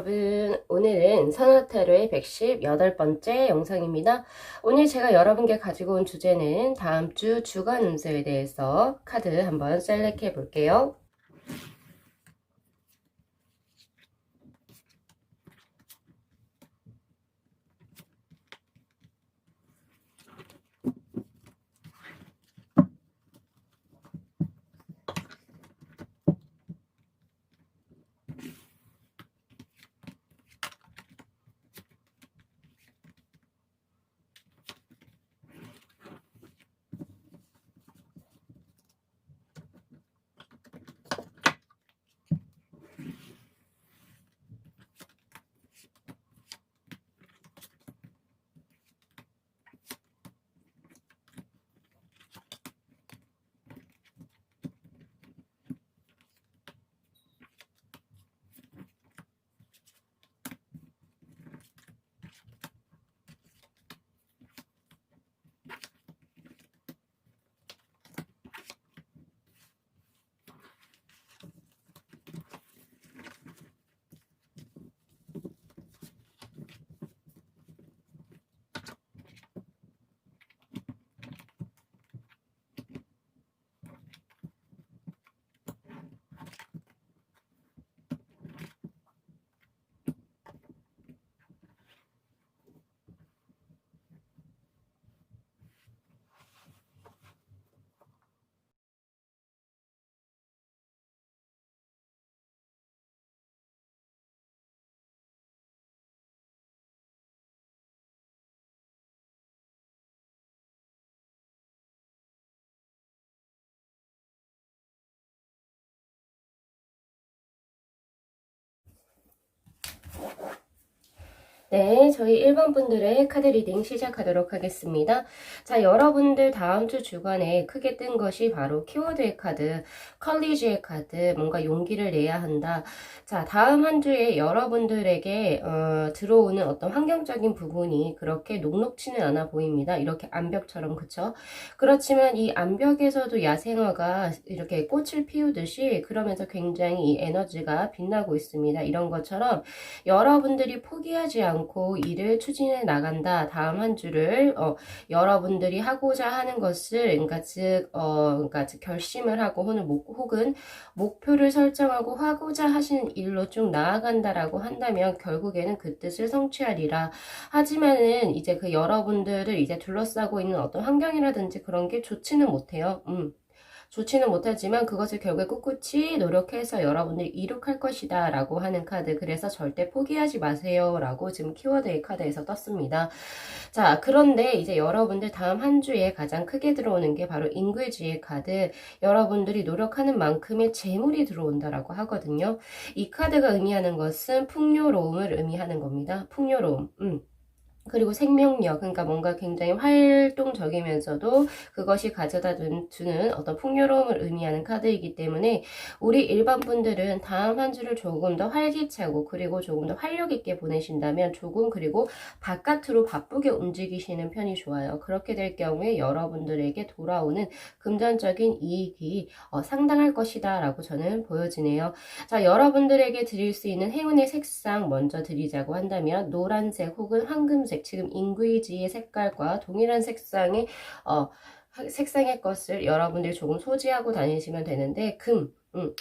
여러분, 오늘은 선화타로의 118번째 영상입니다. 오늘 제가 여러분께 가지고 온 주제는 다음 주 주간 운세에 대해서 카드 한번 셀렉해 볼게요. 네, 저희 1번 분들의 카드 리딩 시작하도록 하겠습니다. 자, 여러분들 다음 주 주간에 크게 뜬 것이 바로 키워드의 카드, 컬리지의 카드, 뭔가 용기를 내야 한다. 자, 다음 한 주에 여러분들에게 들어오는 어떤 환경적인 부분이 그렇게 녹록치는 않아 보입니다. 이렇게 암벽처럼, 그쵸? 그렇지만 이 암벽에서도 야생화가 이렇게 꽃을 피우듯이 그러면서 굉장히 이 에너지가 빛나고 있습니다. 이런 것처럼 여러분들이 포기하지 않고 일을 추진해 나간다. 다음 한 주를 여러분들이 하고자 하는 것을 그러니까 즉 결심을 하고 혹은 목표를 설정하고 하고자 하시는 일로 쭉 나아간다라고 한다면 결국에는 그 뜻을 성취하리라. 하지만은 이제 그 여러분들을 이제 둘러싸고 있는 어떤 환경이라든지 그런 게 좋지는 못해요. 좋지는 못하지만 그것을 결국에 꿋꿋이 노력해서 여러분들이 이룩할 것이다 라고 하는 카드. 그래서 절대 포기하지 마세요 라고 지금 키워드의 카드에서 떴습니다. 자, 그런데 이제 여러분들 다음 한 주에 가장 크게 들어오는 게 바로 인귀지의 카드. 여러분들이 노력하는 만큼의 재물이 들어온다라고 하거든요. 이 카드가 의미하는 것은 풍요로움을 의미하는 겁니다. 풍요로움. 그리고 생명력, 그러니까 뭔가 굉장히 활동적이면서도 그것이 가져다 주는 어떤 풍요로움을 의미하는 카드이기 때문에 우리 일반 분들은 다음 한 주를 조금 더 활기차고 그리고 조금 더 활력 있게 보내신다면 그리고 바깥으로 바쁘게 움직이시는 편이 좋아요. 그렇게 될 경우에 여러분들에게 돌아오는 금전적인 이익이 상당할 것이다 라고 저는 보여지네요. 자, 여러분들에게 드릴 수 있는 행운의 색상 먼저 드리자고 한다면 노란색 혹은 황금색, 지금 인귀지의 색깔과 동일한 색상의 것을 여러분들이 조금 소지하고 다니시면 되는데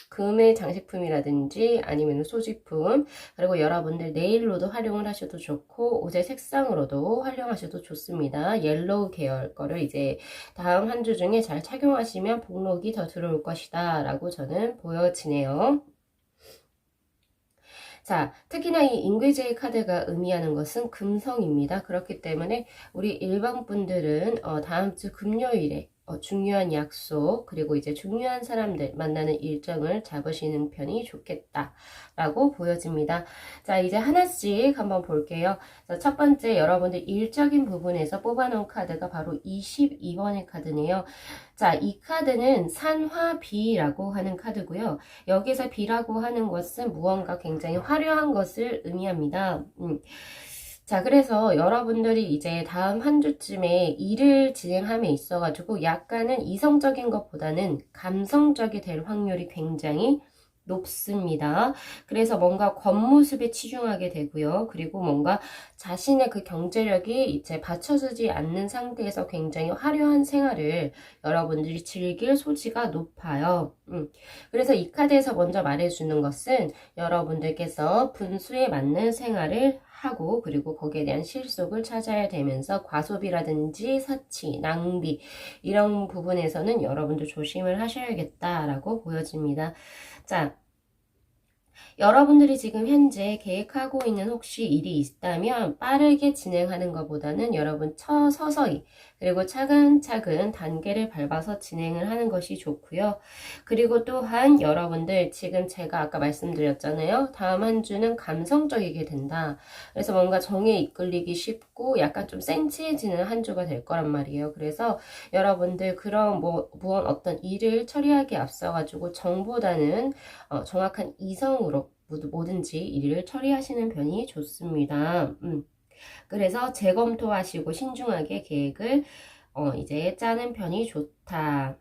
금의 장식품이라든지 아니면 소지품, 그리고 여러분들 네일로도 활용을 하셔도 좋고 옷의 색상으로도 활용하셔도 좋습니다. 옐로우 계열 거를 이제 다음 한 주 중에 잘 착용하시면 복록이 더 들어올 것이다 라고 저는 보여지네요. 자, 특히나 이 인귀제의 카드가 의미하는 것은 금성입니다. 그렇기 때문에 우리 일반 분들은 다음 주 금요일에 중요한 약속 그리고 이제 중요한 사람들 만나는 일정을 잡으시는 편이 좋겠다라고 보여집니다. 자, 이제 하나씩 한번 볼게요. 자, 첫 번째 여러분들 일적인 부분에서 뽑아놓은 카드가 바로 22번의 카드네요. 자, 이 카드는 산화비라고 하는 카드고요. 여기서 비라고 하는 것은 무언가 굉장히 화려한 것을 의미합니다. 자, 그래서 여러분들이 이제 다음 한 주쯤에 일을 진행함에 있어가지고 약간은 이성적인 것보다는 감성적이 될 확률이 굉장히 높습니다. 그래서 뭔가 겉모습에 치중하게 되고요. 그리고 뭔가 자신의 그 경제력이 이제 받쳐주지 않는 상태에서 굉장히 화려한 생활을 여러분들이 즐길 소지가 높아요. 그래서 이 카드에서 먼저 말해주는 것은 여러분들께서 분수에 맞는 생활을 하고 그리고 거기에 대한 실속을 찾아야 되면서 과소비라든지 사치, 낭비 이런 부분에서는 여러분들 조심을 하셔야겠다라고 보여집니다. 자, 여러분들이 지금 현재 계획하고 있는 혹시 일이 있다면 빠르게 진행하는 것보다는 여러분 서서히 그리고 차근차근 단계를 밟아서 진행을 하는 것이 좋고요. 그리고 또한 여러분들 지금 제가 아까 말씀드렸잖아요. 다음 한 주는 감성적이게 된다. 그래서 뭔가 정에 이끌리기 쉽고 약간 좀 센치해지는 한 주가 될 거란 말이에요. 그래서 여러분들 그런 무언 어떤 일을 처리하기 앞서가지고 정보다는 정확한 이성으로 뭐든지 일을 처리하시는 편이 좋습니다. 그래서 재검토하시고 신중하게 계획을 이제 짜는 편이 좋다.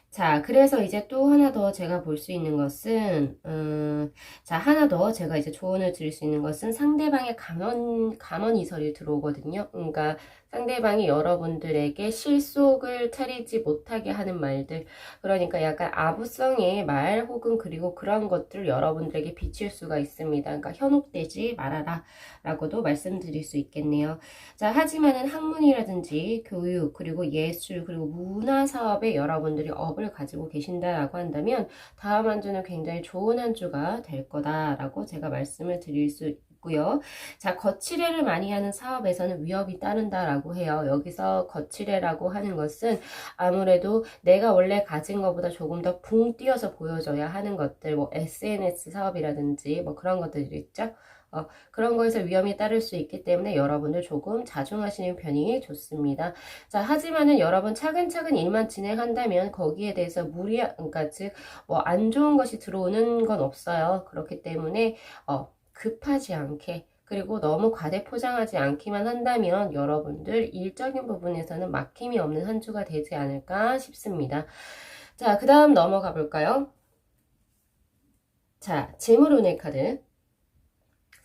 자, 그래서 이제 또 하나 더 제가 볼 수 있는 것은, 자, 하나 더 제가 이제 조언을 드릴 수 있는 것은 상대방의 감언이설이 들어오거든요. 그러니까 상대방이 여러분들에게 실속을 차리지 못하게 하는 말들, 그러니까 약간 아부성의 말 혹은 그리고 그런 것들을 여러분들에게 비칠 수가 있습니다. 그러니까 현혹되지 말아라 라고도 말씀드릴 수 있겠네요. 자, 하지만은 학문이라든지 교육 그리고 예술 그리고 문화 사업에 여러분들이 업을 가지고 계신다라고 한다면 다음 한 주는 굉장히 좋은 한 주가 될 거다라고 제가 말씀을 드릴 수 있고요. 자, 거치례를 많이 하는 사업에서는 위협이 따른다라고 해요. 여기서 거치례라고 하는 것은 아무래도 내가 원래 가진 것보다 조금 더 붕 뛰어서 보여줘야 하는 것들, 뭐 SNS 사업이라든지 뭐 그런 것들이 있죠. 그런 거에서 위험이 따를 수 있기 때문에 여러분들 조금 자중하시는 편이 좋습니다. 자, 하지만은 여러분 차근차근 일만 진행한다면 거기에 대해서 그러니까 즉, 뭐 안 좋은 것이 들어오는 건 없어요. 그렇기 때문에, 급하지 않게, 그리고 너무 과대 포장하지 않기만 한다면 여러분들 일적인 부분에서는 막힘이 없는 한 주가 되지 않을까 싶습니다. 자, 그 다음 넘어가 볼까요? 자, 재물운의 카드.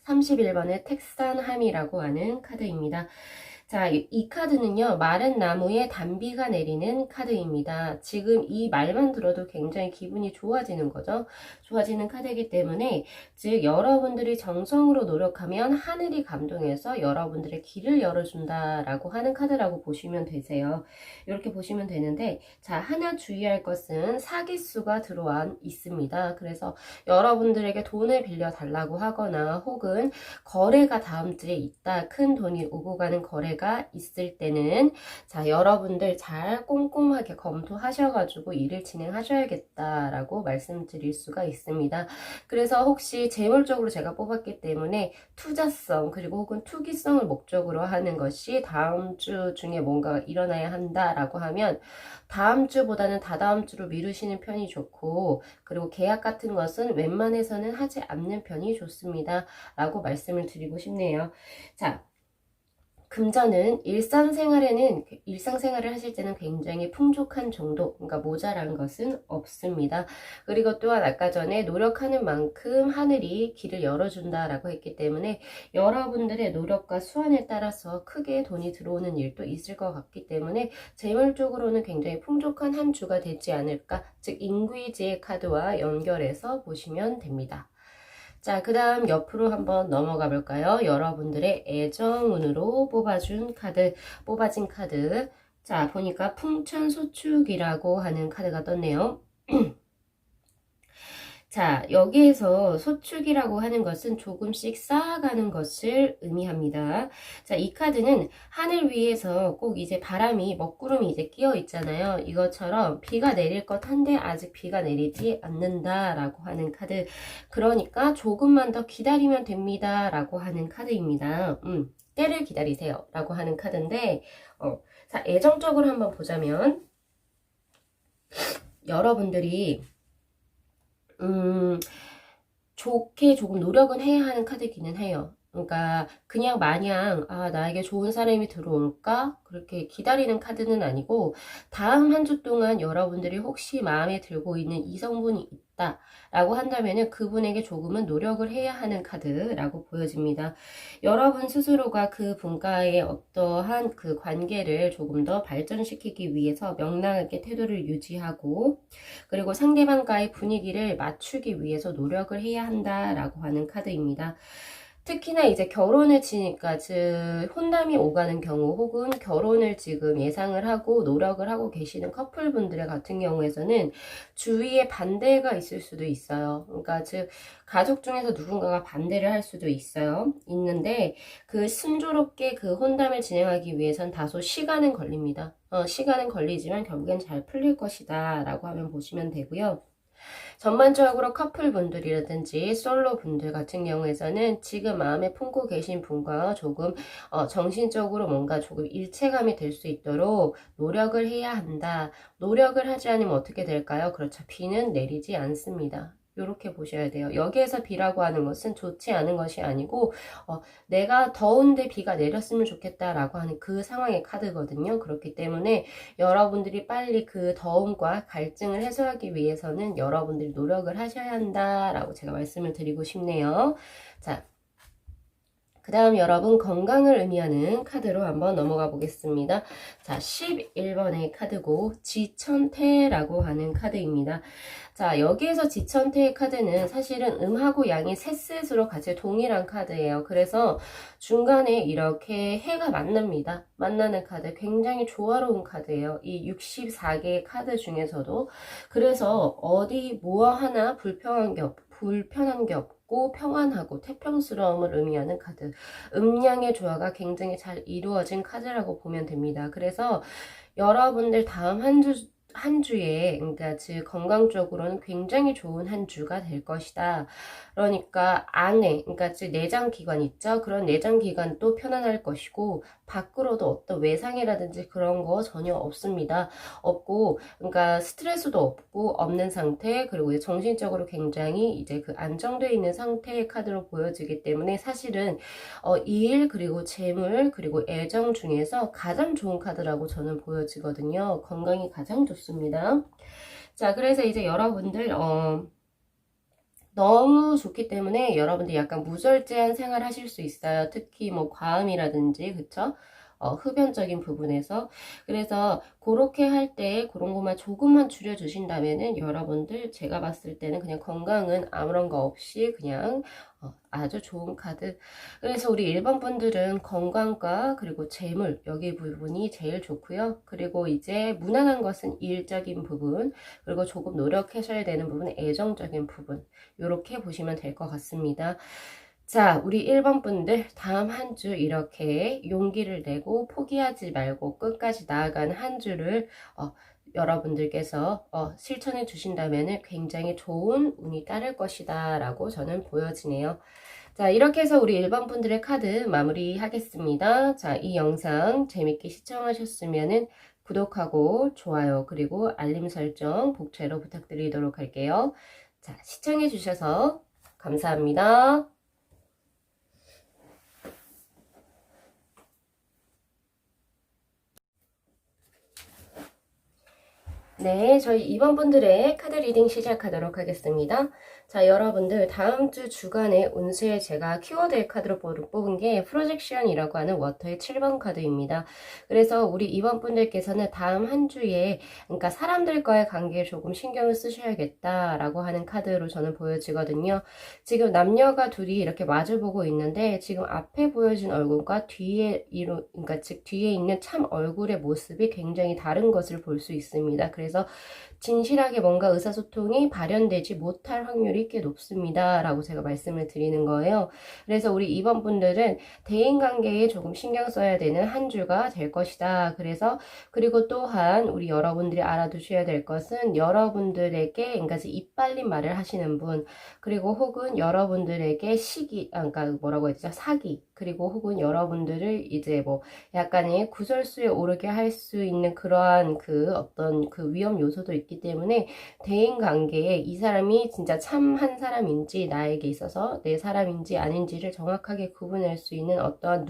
31번의 택산함이라고 하는 카드입니다. 자, 이 카드는요, 마른 나무에 단비가 내리는 카드입니다. 지금 이 말만 들어도 굉장히 기분이 좋아지는 거죠. 좋아지는 카드이기 때문에, 즉, 여러분들이 정성으로 노력하면 하늘이 감동해서 여러분들의 길을 열어준다라고 하는 카드라고 보시면 되세요. 이렇게 보시면 되는데, 자, 하나 주의할 것은 사기수가 들어와 있습니다. 그래서 여러분들에게 돈을 빌려달라고 하거나 혹은 거래가 다음 주에 있다, 큰 돈이 오고 가는 거래가 있을 때는 자, 여러분들 잘 꼼꼼하게 검토하셔가지고 일을 진행하셔야겠다라고 말씀드릴 수가 있습니다. 그래서 혹시 재물적으로 제가 뽑았기 때문에 투자성 그리고 혹은 투기성을 목적으로 하는 것이 다음 주 중에 뭔가 일어나야 한다라고 하면 다음 주보다는 다다음 주로 미루시는 편이 좋고 그리고 계약 같은 것은 웬만해서는 하지 않는 편이 좋습니다. 라고 말씀을 드리고 싶네요. 자, 금전은 일상생활을 하실 때는 굉장히 풍족한 정도, 그러니까 모자란 것은 없습니다. 그리고 또한 아까 전에 노력하는 만큼 하늘이 길을 열어준다라고 했기 때문에 여러분들의 노력과 수완에 따라서 크게 돈이 들어오는 일도 있을 것 같기 때문에 재물적으로는 굉장히 풍족한 한 주가 되지 않을까, 즉 인귀지의 카드와 연결해서 보시면 됩니다. 자, 그 다음 옆으로 한번 넘어가 볼까요? 여러분들의 애정운으로 뽑아진 카드. 자, 보니까 풍천소축이라고 하는 카드가 떴네요. 자, 여기에서 소축이라고 하는 것은 조금씩 쌓아가는 것을 의미합니다. 자, 이 카드는 하늘 위에서 꼭 이제 바람이, 먹구름이 이제 끼어 있잖아요. 이것처럼 비가 내릴 것 한데 아직 비가 내리지 않는다라고 하는 카드. 그러니까 조금만 더 기다리면 됩니다. 라고 하는 카드입니다. 때를 기다리세요. 라고 하는 카드인데, 자, 애정적으로 한번 보자면, 여러분들이 좋게 조금 노력은 해야 하는 카드기는 해요. 그러니까 그냥 마냥 나에게 좋은 사람이 들어올까? 그렇게 기다리는 카드는 아니고 다음 한 주 동안 여러분들이 혹시 마음에 들고 있는 이성분이 있다 라고 한다면은 그분에게 조금은 노력을 해야 하는 카드라고 보여집니다. 여러분 스스로가 그 분과의 어떠한 그 관계를 조금 더 발전시키기 위해서 명랑하게 태도를 유지하고 그리고 상대방과의 분위기를 맞추기 위해서 노력을 해야 한다라고 하는 카드입니다. 특히나 이제 결혼을 지니까 즉 혼담이 오가는 경우 혹은 결혼을 지금 예상을 하고 노력을 하고 계시는 커플분들 같은 경우에서는 주위에 반대가 있을 수도 있어요. 그러니까 즉 가족 중에서 누군가가 반대를 할 수도 있어요. 있는데 그 순조롭게 그 혼담을 진행하기 위해선 다소 시간은 걸립니다. 시간은 걸리지만 결국엔 잘 풀릴 것이다 라고 하면 보시면 되고요. 전반적으로 커플분들이라든지 솔로분들 같은 경우에서는 지금 마음에 품고 계신 분과 조금 정신적으로 뭔가 조금 일체감이 될 수 있도록 노력을 해야 한다. 노력을 하지 않으면 어떻게 될까요? 그렇죠. 비는 내리지 않습니다. 이렇게 보셔야 돼요. 여기에서 비라고 하는 것은 좋지 않은 것이 아니고 내가 더운데 비가 내렸으면 좋겠다라고 하는 그 상황의 카드거든요. 그렇기 때문에 여러분들이 빨리 그 더움과 갈증을 해소하기 위해서는 여러분들이 노력을 하셔야 한다라고 제가 말씀을 드리고 싶네요. 자, 그 다음 여러분 건강을 의미하는 카드로 한번 넘어가 보겠습니다. 자, 11번의 카드고 지천태라고 하는 카드입니다. 자, 여기에서 지천태의 카드는 사실은 음하고 양이 셋셋으로 같이 동일한 카드예요. 그래서 중간에 이렇게 해가 만납니다. 만나는 카드 굉장히 조화로운 카드예요. 이 64개의 카드 중에서도. 그래서 어디 뭐 하나 불편한 게 없고 평안하고 태평스러움을 의미하는 카드. 음양의 조화가 굉장히 잘 이루어진 카드라고 보면 됩니다. 그래서 여러분들 다음 한 주에 그러니까 즉 건강적으로는 굉장히 좋은 한 주가 될 것이다. 그러니까 안에 그러니까 즉 내장 기관 있죠. 그런 내장 기관도 편안할 것이고 밖으로도 어떤 외상이라든지 그런 거 전혀 없습니다. 없고 그러니까 스트레스도 없는 상태 그리고 이제 정신적으로 굉장히 이제 그 안정되어 있는 상태의 카드로 보여지기 때문에 사실은 일 그리고 재물 그리고 애정 중에서 가장 좋은 카드라고 저는 보여지거든요. 건강이 가장 좋습니다. 자, 그래서 이제 여러분들 너무 좋기 때문에 여러분들 약간 무절제한 생활 하실 수 있어요. 특히 뭐 과음이라든지 그쵸? 흡연적인 부분에서 그래서 그렇게 할 때 그런 것만 조금만 줄여주신다면은 여러분들 제가 봤을 때는 그냥 건강은 아무런 거 없이 그냥 아주 좋은 카드. 그래서 우리 일반 분들은 건강과 그리고 재물 여기 부분이 제일 좋고요. 그리고 이제 무난한 것은 일적인 부분 그리고 조금 노력하셔야 되는 부분 애정적인 부분 이렇게 보시면 될 것 같습니다. 자, 우리 1번 분들 다음 한 주 이렇게 용기를 내고 포기하지 말고 끝까지 나아가는 한 주를 여러분들께서 실천해 주신다면 굉장히 좋은 운이 따를 것이다 라고 저는 보여지네요. 자, 이렇게 해서 우리 1번 분들의 카드 마무리 하겠습니다. 자, 이 영상 재밌게 시청하셨으면 구독하고 좋아요 그리고 알림 설정 복채로 부탁드리도록 할게요. 자, 시청해 주셔서 감사합니다. 네, 저희 2번 분들의 카드 리딩 시작하도록 하겠습니다. 자, 여러분들 다음 주 주간의 운세 제가 키워드의 카드로 뽑은 게 프로젝션이라고 하는 워터의 7번 카드입니다. 그래서 우리 2번 분들께서는 다음 한 주에 그러니까 사람들과의 관계에 조금 신경을 쓰셔야겠다라고 하는 카드로 저는 보여지거든요. 지금 남녀가 둘이 이렇게 마주보고 있는데 지금 앞에 보여진 얼굴과 그러니까 즉 뒤에 있는 참 얼굴의 모습이 굉장히 다른 것을 볼 수 있습니다. 그래서 진실하게 뭔가 의사소통이 발현되지 못할 확률이 꽤 높습니다. 라고 제가 말씀을 드리는 거예요. 그래서 우리 2번 분들은 대인관계에 조금 신경 써야 되는 한 주가 될 것이다. 그래서 그리고 또한 우리 여러분들이 알아두셔야 될 것은 여러분들에게 그러니까 입 빨린 말을 하시는 분 그리고 혹은 여러분들에게 그러니까 뭐라고 해야 되죠? 사기 그리고 혹은 여러분들을 이제 뭐 약간의 구설수에 오르게 할 수 있는 그러한 그 어떤 그 위험 요소도 있기 때문에 대인 관계에 이 사람이 진짜 참한 사람인지 나에게 있어서 내 사람인지 아닌지를 정확하게 구분할 수 있는 어떠한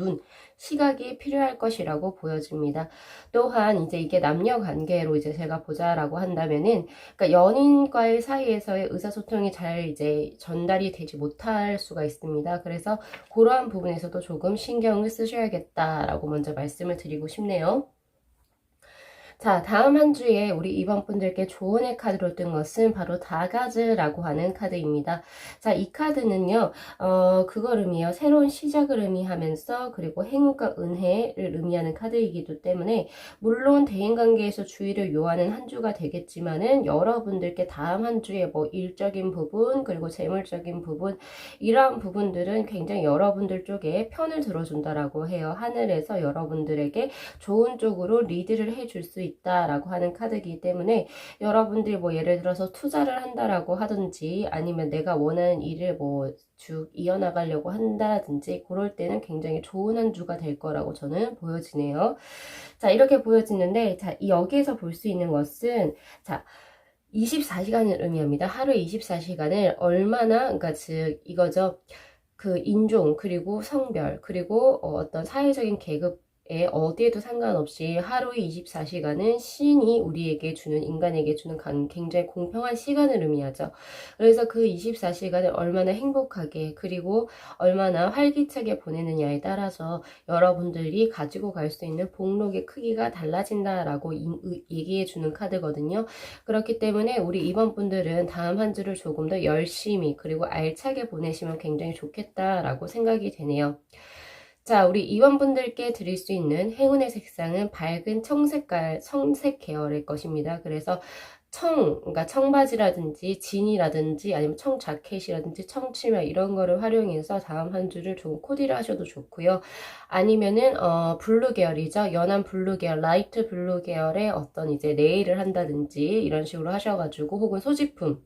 시각이 필요할 것이라고 보여집니다. 또한 이제 이게 남녀 관계로 이제 제가 보자라고 한다면은, 그러니까 연인과의 사이에서의 의사소통이 잘 이제 전달이 되지 못할 수가 있습니다. 그래서 그러한 부분에서도 조금 신경을 쓰셔야겠다라고 먼저 말씀을 드리고 싶네요. 자, 다음 한 주에 우리 이번 분들께 조언의 카드로 뜬 것은 바로 다가즈라고 하는 카드입니다. 자, 이 카드는요, 그걸 의미해요. 새로운 시작을 의미하면서, 그리고 행운과 은혜를 의미하는 카드이기도 때문에, 물론 대인관계에서 주의를 요하는 한 주가 되겠지만은, 여러분들께 다음 한 주에 뭐 일적인 부분, 그리고 재물적인 부분, 이러한 부분들은 굉장히 여러분들 쪽에 편을 들어준다라고 해요. 하늘에서 여러분들에게 좋은 쪽으로 리드를 해줄 수 있다라고 하는 카드이기 때문에 여러분들이 뭐 예를 들어서 투자를 한다라고 하든지 아니면 내가 원하는 일을 뭐 쭉 이어나가려고 한다든지 그럴 때는 굉장히 좋은 한 주가 될 거라고 저는 보여지네요. 자, 이렇게 보여지는데, 자, 여기에서 볼 수 있는 것은, 자, 24시간을 의미합니다. 하루 24시간을 얼마나, 그러니까 즉 이거죠. 그 인종, 그리고 성별, 그리고 어떤 사회적인 계급에 어디에도 상관없이 하루의 24시간은 신이 우리에게 주는, 인간에게 주는 굉장히 공평한 시간을 의미하죠. 그래서 그 24시간을 얼마나 행복하게, 그리고 얼마나 활기차게 보내느냐에 따라서 여러분들이 가지고 갈 수 있는 복록의 크기가 달라진다라고 얘기해 주는 카드거든요. 그렇기 때문에 우리 이번 분들은 다음 한 주를 조금 더 열심히 그리고 알차게 보내시면 굉장히 좋겠다라고 생각이 되네요. 자, 우리 이번분들께 드릴 수 있는 행운의 색상은 밝은 청색 계열의 것입니다. 그래서 그러니까 청바지라든지 진이라든지 아니면 청자켓이라든지 청치마 이런 거를 활용해서 다음 한 주를 좀 코디를 하셔도 좋고요. 아니면은 블루 계열이죠. 연한 블루 계열, 라이트 블루 계열의 어떤 이제 네일을 한다든지 이런 식으로 하셔가지고 혹은 소지품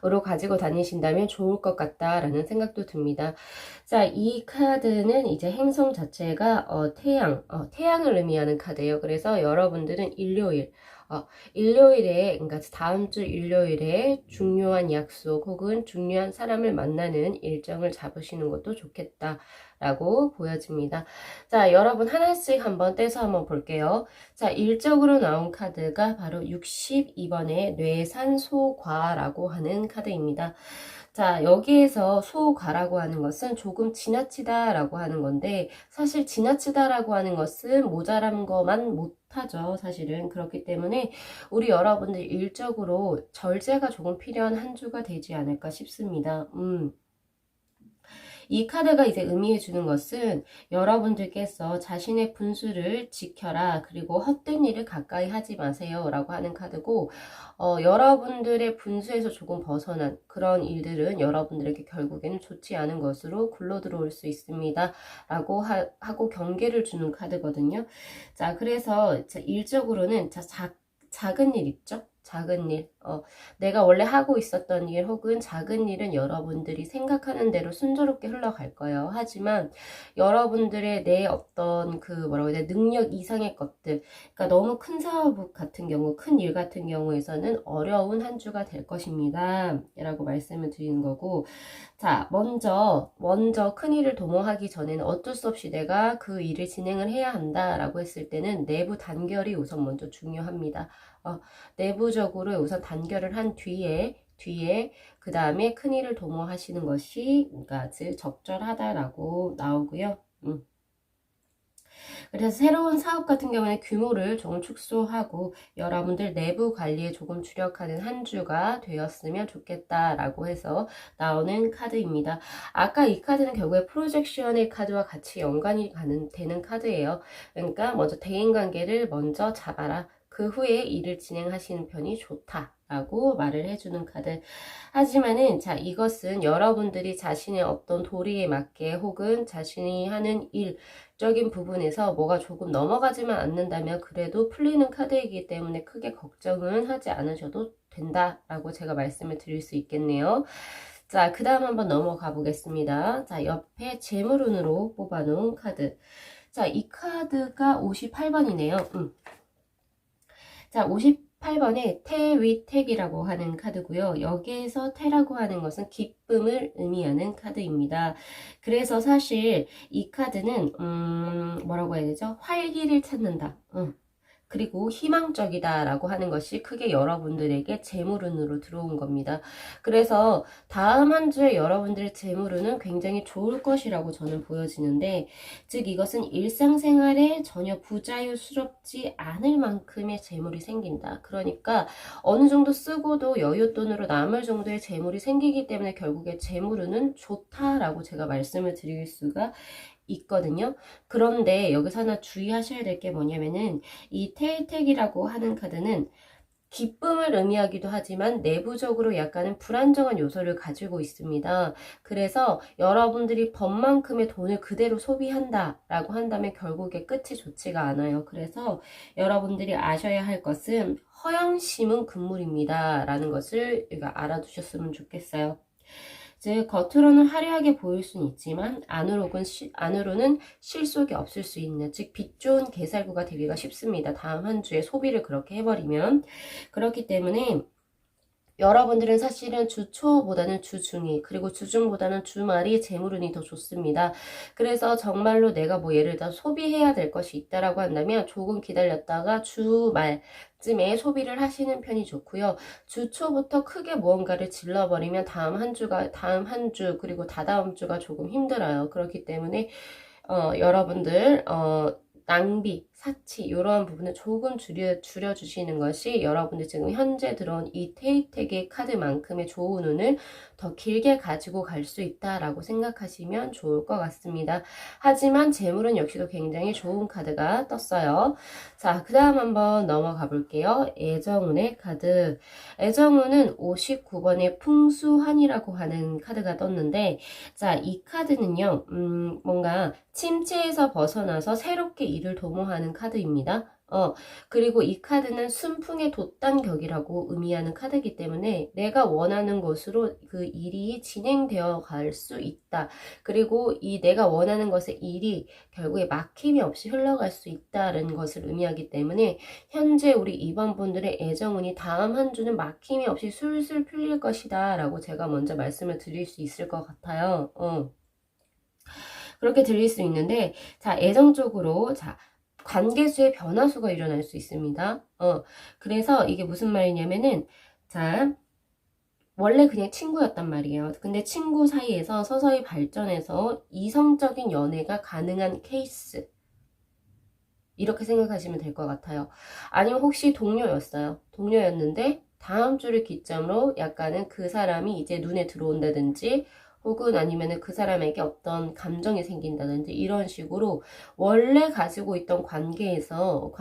으로 가지고 다니신다면 좋을 것 같다라는 생각도 듭니다. 자, 이 카드는 이제 행성 자체가 태양을 의미하는 카드예요. 그래서 여러분들은 일요일에, 그러니까 다음 주 일요일에 중요한 약속 혹은 중요한 사람을 만나는 일정을 잡으시는 것도 좋겠다라고 보여집니다. 자, 여러분 하나씩 한번 떼서 한번 볼게요. 자, 일적으로 나온 카드가 바로 62번의 뇌산소과라고 하는 카드입니다. 자, 여기에서 소과라고 하는 것은 조금 지나치다라고 하는 건데, 사실 지나치다라고 하는 것은 모자란 것만 못하죠, 사실은. 그렇기 때문에 우리 여러분들 일적으로 절제가 조금 필요한 한 주가 되지 않을까 싶습니다. 이 카드가 이제 의미해 주는 것은 여러분들께서 자신의 분수를 지켜라, 그리고 헛된 일을 가까이 하지 마세요 라고 하는 카드고, 여러분들의 분수에서 조금 벗어난 그런 일들은 여러분들에게 결국에는 좋지 않은 것으로 굴러 들어올 수 있습니다 라고 하고 경계를 주는 카드거든요. 자, 그래서 일적으로는 작은 일 있죠? 작은 일, 내가 원래 하고 있었던 일 혹은 작은 일은 여러분들이 생각하는 대로 순조롭게 흘러갈 거예요. 하지만 여러분들의 내 어떤 그 뭐라고 해야 돼, 능력 이상의 것들, 그러니까 너무 큰 사업 같은 경우, 큰 일 같은 경우에서는 어려운 한 주가 될 것입니다 라고 말씀을 드리는 거고, 자, 먼저 큰 일을 도모하기 전에는 어쩔 수 없이 내가 그 일을 진행을 해야 한다라고 했을 때는 내부 단결이 우선 먼저 중요합니다. 내부적으로 우선 단결을 한 뒤에 그 다음에 큰 일을 도모하시는 것이 그러니까 적절하다라고 나오고요. 그래서 새로운 사업 같은 경우에 규모를 조금 축소하고 여러분들 내부 관리에 조금 주력하는 한 주가 되었으면 좋겠다라고 해서 나오는 카드입니다. 아까 이 카드는 결국에 프로젝션의 카드와 같이 연관이 되는 카드예요. 그러니까 먼저 대인관계를 먼저 잡아라. 그 후에 일을 진행하시는 편이 좋다라고 말을 해주는 카드. 하지만은 자, 이것은 여러분들이 자신의 어떤 도리에 맞게 혹은 자신이 하는 일적인 부분에서 뭐가 조금 넘어가지만 않는다면 그래도 풀리는 카드이기 때문에 크게 걱정은 하지 않으셔도 된다라고 제가 말씀을 드릴 수 있겠네요. 자, 그 다음 한번 넘어가 보겠습니다. 자, 옆에 재물운으로 뽑아놓은 카드. 자, 이 카드가 58번이네요. 자, 58번에 태위택이라고 하는 카드고요. 여기에서 태라고 하는 것은 기쁨을 의미하는 카드입니다. 그래서 사실 이 카드는 뭐라고 해야 되죠? 활기를 찾는다. 그리고 희망적이다 라고 하는 것이 크게 여러분들에게 재물운으로 들어온 겁니다. 그래서 다음 한 주에 여러분들의 재물운은 굉장히 좋을 것이라고 저는 보여지는데, 즉 이것은 일상생활에 전혀 부자유스럽지 않을 만큼의 재물이 생긴다. 그러니까 어느 정도 쓰고도 여윳돈으로 남을 정도의 재물이 생기기 때문에 결국에 재물운은 좋다라고 제가 말씀을 드릴 수가 있거든요. 그런데 여기서 하나 주의하셔야 될 게 뭐냐면은 이 테이텍이라고 하는 카드는 기쁨을 의미하기도 하지만 내부적으로 약간은 불안정한 요소를 가지고 있습니다. 그래서 여러분들이 번만큼의 돈을 그대로 소비한다 라고 한다면 결국에 끝이 좋지가 않아요. 그래서 여러분들이 아셔야 할 것은 허영심은 금물입니다 라는 것을 알아두셨으면 좋겠어요. 즉 겉으로는 화려하게 보일 수는 있지만 안으로는 실속이 없을 수 있는, 즉 빛 좋은 개살구가 되기가 쉽습니다. 다음 한 주에 소비를 그렇게 해버리면. 그렇기 때문에 여러분들은 사실은 주 초보다는 주 중이, 그리고 주 중보다는 주말이 재물운이 더 좋습니다. 그래서 정말로 내가 뭐 예를 들어 소비해야 될 것이 있다라고 한다면 조금 기다렸다가 주말쯤에 소비를 하시는 편이 좋고요. 주 초부터 크게 무언가를 질러버리면 다음 한 주, 그리고 다다음 주가 조금 힘들어요. 그렇기 때문에 여러분들 낭비, 사치 이런 부분을 조금 줄여주시는 것이 여러분들 지금 현재 들어온 이 테이텍의 카드만큼의 좋은 운을 더 길게 가지고 갈 수 있다라고 생각하시면 좋을 것 같습니다. 하지만 재물은 역시도 굉장히 좋은 카드가 떴어요. 자, 그 다음 한번 넘어가 볼게요. 애정운의 카드. 애정운은 59번의 풍수환이라고 하는 카드가 떴는데, 자, 이 카드는요, 뭔가 침체에서 벗어나서 새롭게 일을 도모하는 카드입니다. 그리고 이 카드는 순풍의 돛단격이라고 의미하는 카드이기 때문에 내가 원하는 것으로 그 일이 진행되어 갈 수 있다. 그리고 이 내가 원하는 것의 일이 결국에 막힘이 없이 흘러갈 수 있다는 것을 의미하기 때문에 현재 우리 이번분들의 애정운이 다음 한 주는 막힘이 없이 술술 풀릴 것이다 라고 제가 먼저 말씀을 드릴 수 있을 것 같아요. 그렇게 들릴 수 있는데, 자, 애정적으로, 자, 관계수의 변화수가 일어날 수 있습니다. 그래서 이게 무슨 말이냐면은, 자, 원래 그냥 친구였단 말이에요. 근데 친구 사이에서 서서히 발전해서 이성적인 연애가 가능한 케이스. 이렇게 생각하시면 될 것 같아요. 아니면 혹시 동료였어요. 동료였는데, 다음 주를 기점으로 약간은 그 사람이 이제 눈에 들어온다든지, 혹은 아니면은 그 사람에게 어떤 감정이 생긴다든지 이런 식으로 원래 가지고 있던 관계에서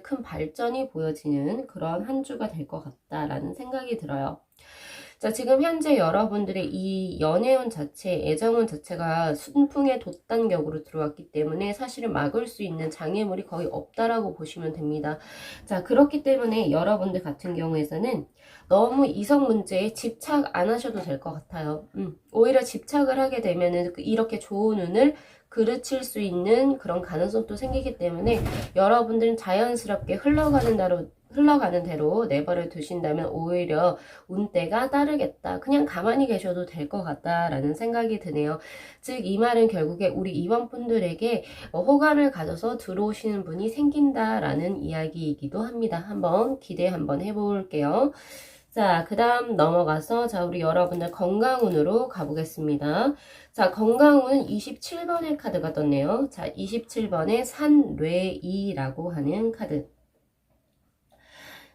큰 발전이 보여지는 그런 한 주가 될 것 같다라는 생각이 들어요. 자, 지금 현재 여러분들의 이 연애운 자체, 애정운 자체가 순풍의 돛단격으로 들어왔기 때문에 사실은 막을 수 있는 장애물이 거의 없다라고 보시면 됩니다. 자, 그렇기 때문에 여러분들 같은 경우에서는 너무 이성 문제에 집착 안 하셔도 될 것 같아요. 오히려 집착을 하게 되면은 이렇게 좋은 운을 그르칠 수 있는 그런 가능성도 생기기 때문에 여러분들은 자연스럽게 흘러가는 대로 내버려 두신다면 오히려 운때가 따르겠다. 그냥 가만히 계셔도 될 것 같다라는 생각이 드네요. 즉 이 말은 결국에 우리 이번분들에게 호감을 가져서 들어오시는 분이 생긴다라는 이야기이기도 합니다. 한번 기대 한번 해볼게요. 자, 그 다음 넘어가서 자 우리 여러분들 건강운으로 가보겠습니다. 자, 건강운은 27번의 카드가 떴네요. 자, 27번의 산뢰이라고 하는 카드.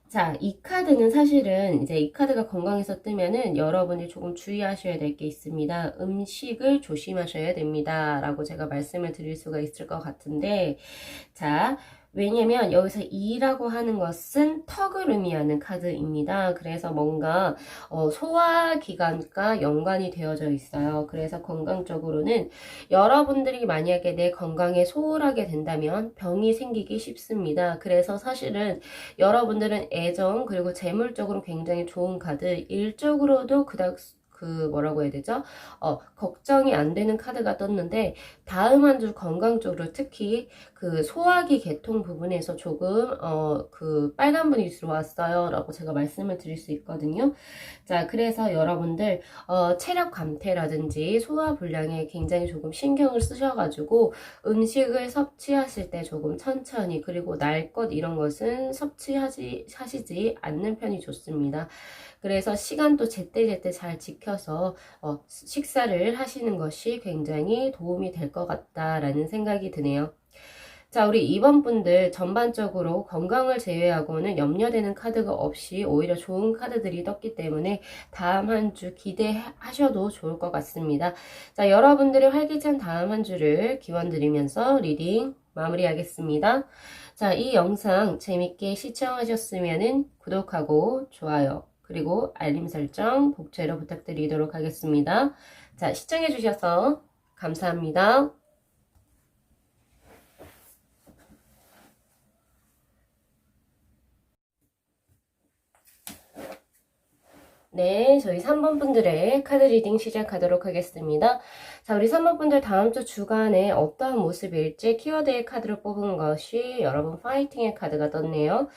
자, 이 카드는 사실은 이제 이 카드가 건강에서 뜨면은 여러분이 조금 주의하셔야 될 게 있습니다. 음식을 조심하셔야 됩니다. 라고 제가 말씀을 드릴 수가 있을 것 같은데, 자, 왜냐면 여기서 이라고 하는 것은 턱을 의미하는 카드입니다. 그래서 뭔가 소화기관과 연관이 되어져 있어요. 그래서 건강적으로는 여러분들이 만약에 내 건강에 소홀하게 된다면 병이 생기기 쉽습니다. 그래서 사실은 여러분들은 애정 그리고 재물적으로 굉장히 좋은 카드, 일적으로도 뭐라고 해야 되죠? 걱정이 안 되는 카드가 떴는데, 다음 한 주 건강 쪽으로 특히 그 소화기 계통 부분에서 조금 그 빨간분이 들어왔어요 라고 제가 말씀을 드릴 수 있거든요. 자, 그래서 여러분들 체력 감퇴라든지 소화 불량에 굉장히 조금 신경을 쓰셔가지고 음식을 섭취하실 때 조금 천천히, 그리고 날 것 이런 것은 하시지 않는 편이 좋습니다. 그래서 시간도 제때제때 잘 지켜서 식사를 하시는 것이 굉장히 도움이 될 것 같다라는 생각이 드네요. 자, 우리 2번 분들 전반적으로 건강을 제외하고는 염려되는 카드가 없이 오히려 좋은 카드들이 떴기 때문에 다음 한 주 기대하셔도 좋을 것 같습니다. 자, 여러분들의 활기찬 다음 한 주를 기원드리면서 리딩 마무리하겠습니다. 자, 이 영상 재밌게 시청하셨으면 구독하고 좋아요, 그리고 알림 설정 복제로 부탁드리도록 하겠습니다. 자, 시청해주셔서 감사합니다. 네, 저희 3번 분들의 카드 리딩 시작하도록 하겠습니다. 자, 우리 3번 분들 다음 주 주간에 어떠한 모습일지 키워드의 카드를 뽑은 것이 여러분 파이팅의 카드가 떴네요.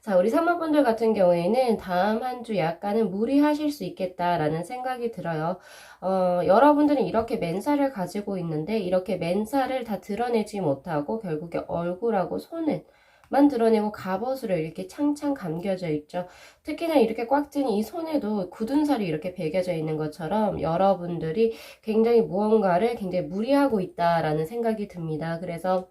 자, 우리 3번 분들 같은 경우에는 다음 한 주 약간은 무리하실 수 있겠다라는 생각이 들어요. 여러분들은 이렇게 맨살을 가지고 있는데 이렇게 맨살을 다 드러내지 못하고 결국에 얼굴하고 손을 만 드러내고 갑옷으로 이렇게 창창 감겨져 있죠. 특히나 이렇게 꽉 찐 이 손에도 굳은 살이 이렇게 배겨져 있는 것처럼 여러분들이 굉장히 무언가를 굉장히 무리하고 있다라는 생각이 듭니다. 그래서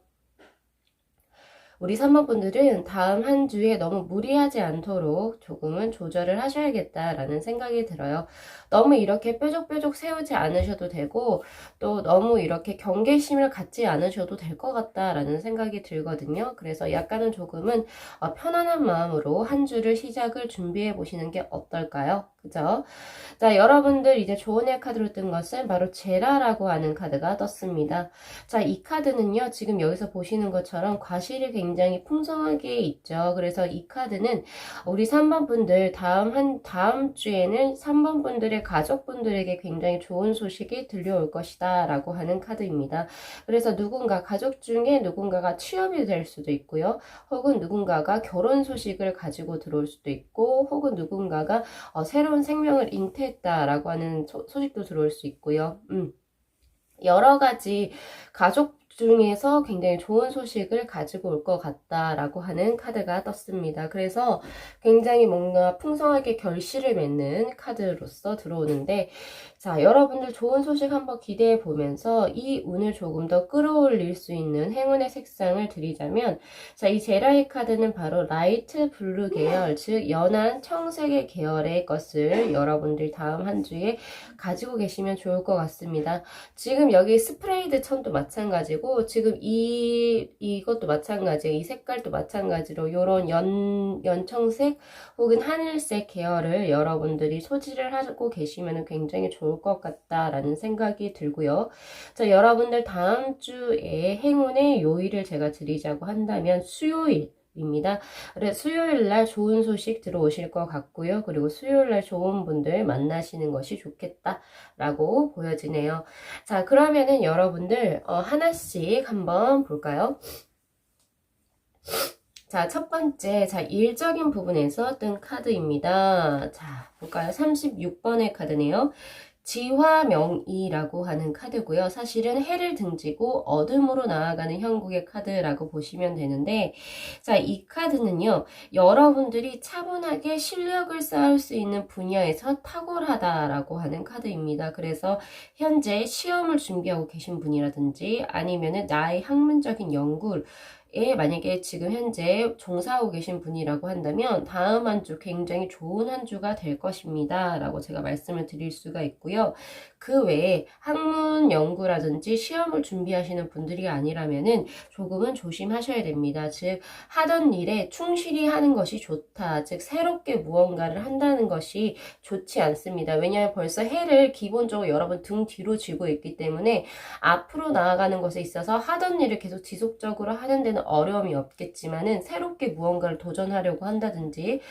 우리 3번 분들은 다음 한 주에 너무 무리하지 않도록 조금은 조절을 하셔야겠다라는 생각이 들어요. 너무 이렇게 뾰족뾰족 세우지 않으셔도 되고 또 너무 이렇게 경계심을 갖지 않으셔도 될 것 같다라는 생각이 들거든요. 그래서 약간은 조금은 편안한 마음으로 한 주를 시작을 준비해 보시는 게 어떨까요? 그죠? 자, 여러분들 이제 조언의 카드로 뜬 것은 바로 제라라고 하는 카드가 떴습니다. 자, 이 카드는요, 지금 여기서 보시는 것처럼 과실이 굉장히 풍성하게 있죠. 그래서 이 카드는 우리 3번 분들 다음 주에는 3번 분들의 가족분들에게 굉장히 좋은 소식이 들려올 것이다 라고 하는 카드입니다. 그래서 가족 중에 누군가가 취업이 될 수도 있고요. 혹은 누군가가 결혼 소식을 가지고 들어올 수도 있고, 혹은 누군가가 새로운 생명을 잉태했다라고 하는 소식도 들어올 수 있고요. 여러 가지 가족 중에서 굉장히 좋은 소식을 가지고 올 것 같다라고 하는 카드가 떴습니다. 그래서 굉장히 뭔가 풍성하게 결실을 맺는 카드로서 들어오는데, 자, 여러분들 좋은 소식 한번 기대해 보면서 이 운을 조금 더 끌어올릴 수 있는 행운의 색상을 드리자면, 자, 이 제라의 카드는 바로 라이트 블루 계열, 즉 연한 청색의 계열의 것을 여러분들 다음 한 주에 가지고 계시면 좋을 것 같습니다. 지금 여기 스프레이드 천도 마찬가지고, 지금 이것도 마찬가지예요. 이 색깔도 마찬가지로 요런 연청색 혹은 하늘색 계열을 여러분들이 소지를 하고 계시면 굉장히 좋을 것 같다라는 생각이 들고요. 자, 여러분들 다음 주에 행운의 요일을 제가 드리자고 한다면 수요일입니다. 그래서 수요일 날 좋은 소식 들어오실 것 같고요. 그리고 수요일 날 좋은 분들 만나시는 것이 좋겠다라고 보여지네요. 자, 그러면은 여러분들 하나씩 한번 볼까요? 자, 첫 번째, 자, 일적인 부분에서 뜬 카드입니다. 자, 볼까요? 36번의 카드네요. 지화명이라고 하는 카드고요. 사실은 해를 등지고 어둠으로 나아가는 형국의 카드라고 보시면 되는데, 자, 이 카드는요, 여러분들이 차분하게 실력을 쌓을 수 있는 분야에서 탁월하다라고 하는 카드입니다. 그래서 현재 시험을 준비하고 계신 분이라든지 아니면은 나의 학문적인 연구를 만약에 지금 현재 종사하고 계신 분이라고 한다면 다음 한 주 굉장히 좋은 한 주가 될 것입니다 라고 제가 말씀을 드릴 수가 있고요. 그 외에 학문 연구라든지 시험을 준비하시는 분들이 아니라면은 조금은 조심하셔야 됩니다. 즉 하던 일에 충실히 하는 것이 좋다. 즉 새롭게 무언가를 한다는 것이 좋지 않습니다. 왜냐하면 벌써 해를 기본적으로 여러분 등 뒤로 쥐고 있기 때문에 앞으로 나아가는 것에 있어서 하던 일을 계속 지속적으로 하는 데는 어려움이 없겠지만은 새롭게 무언가를 도전하려고 한다든지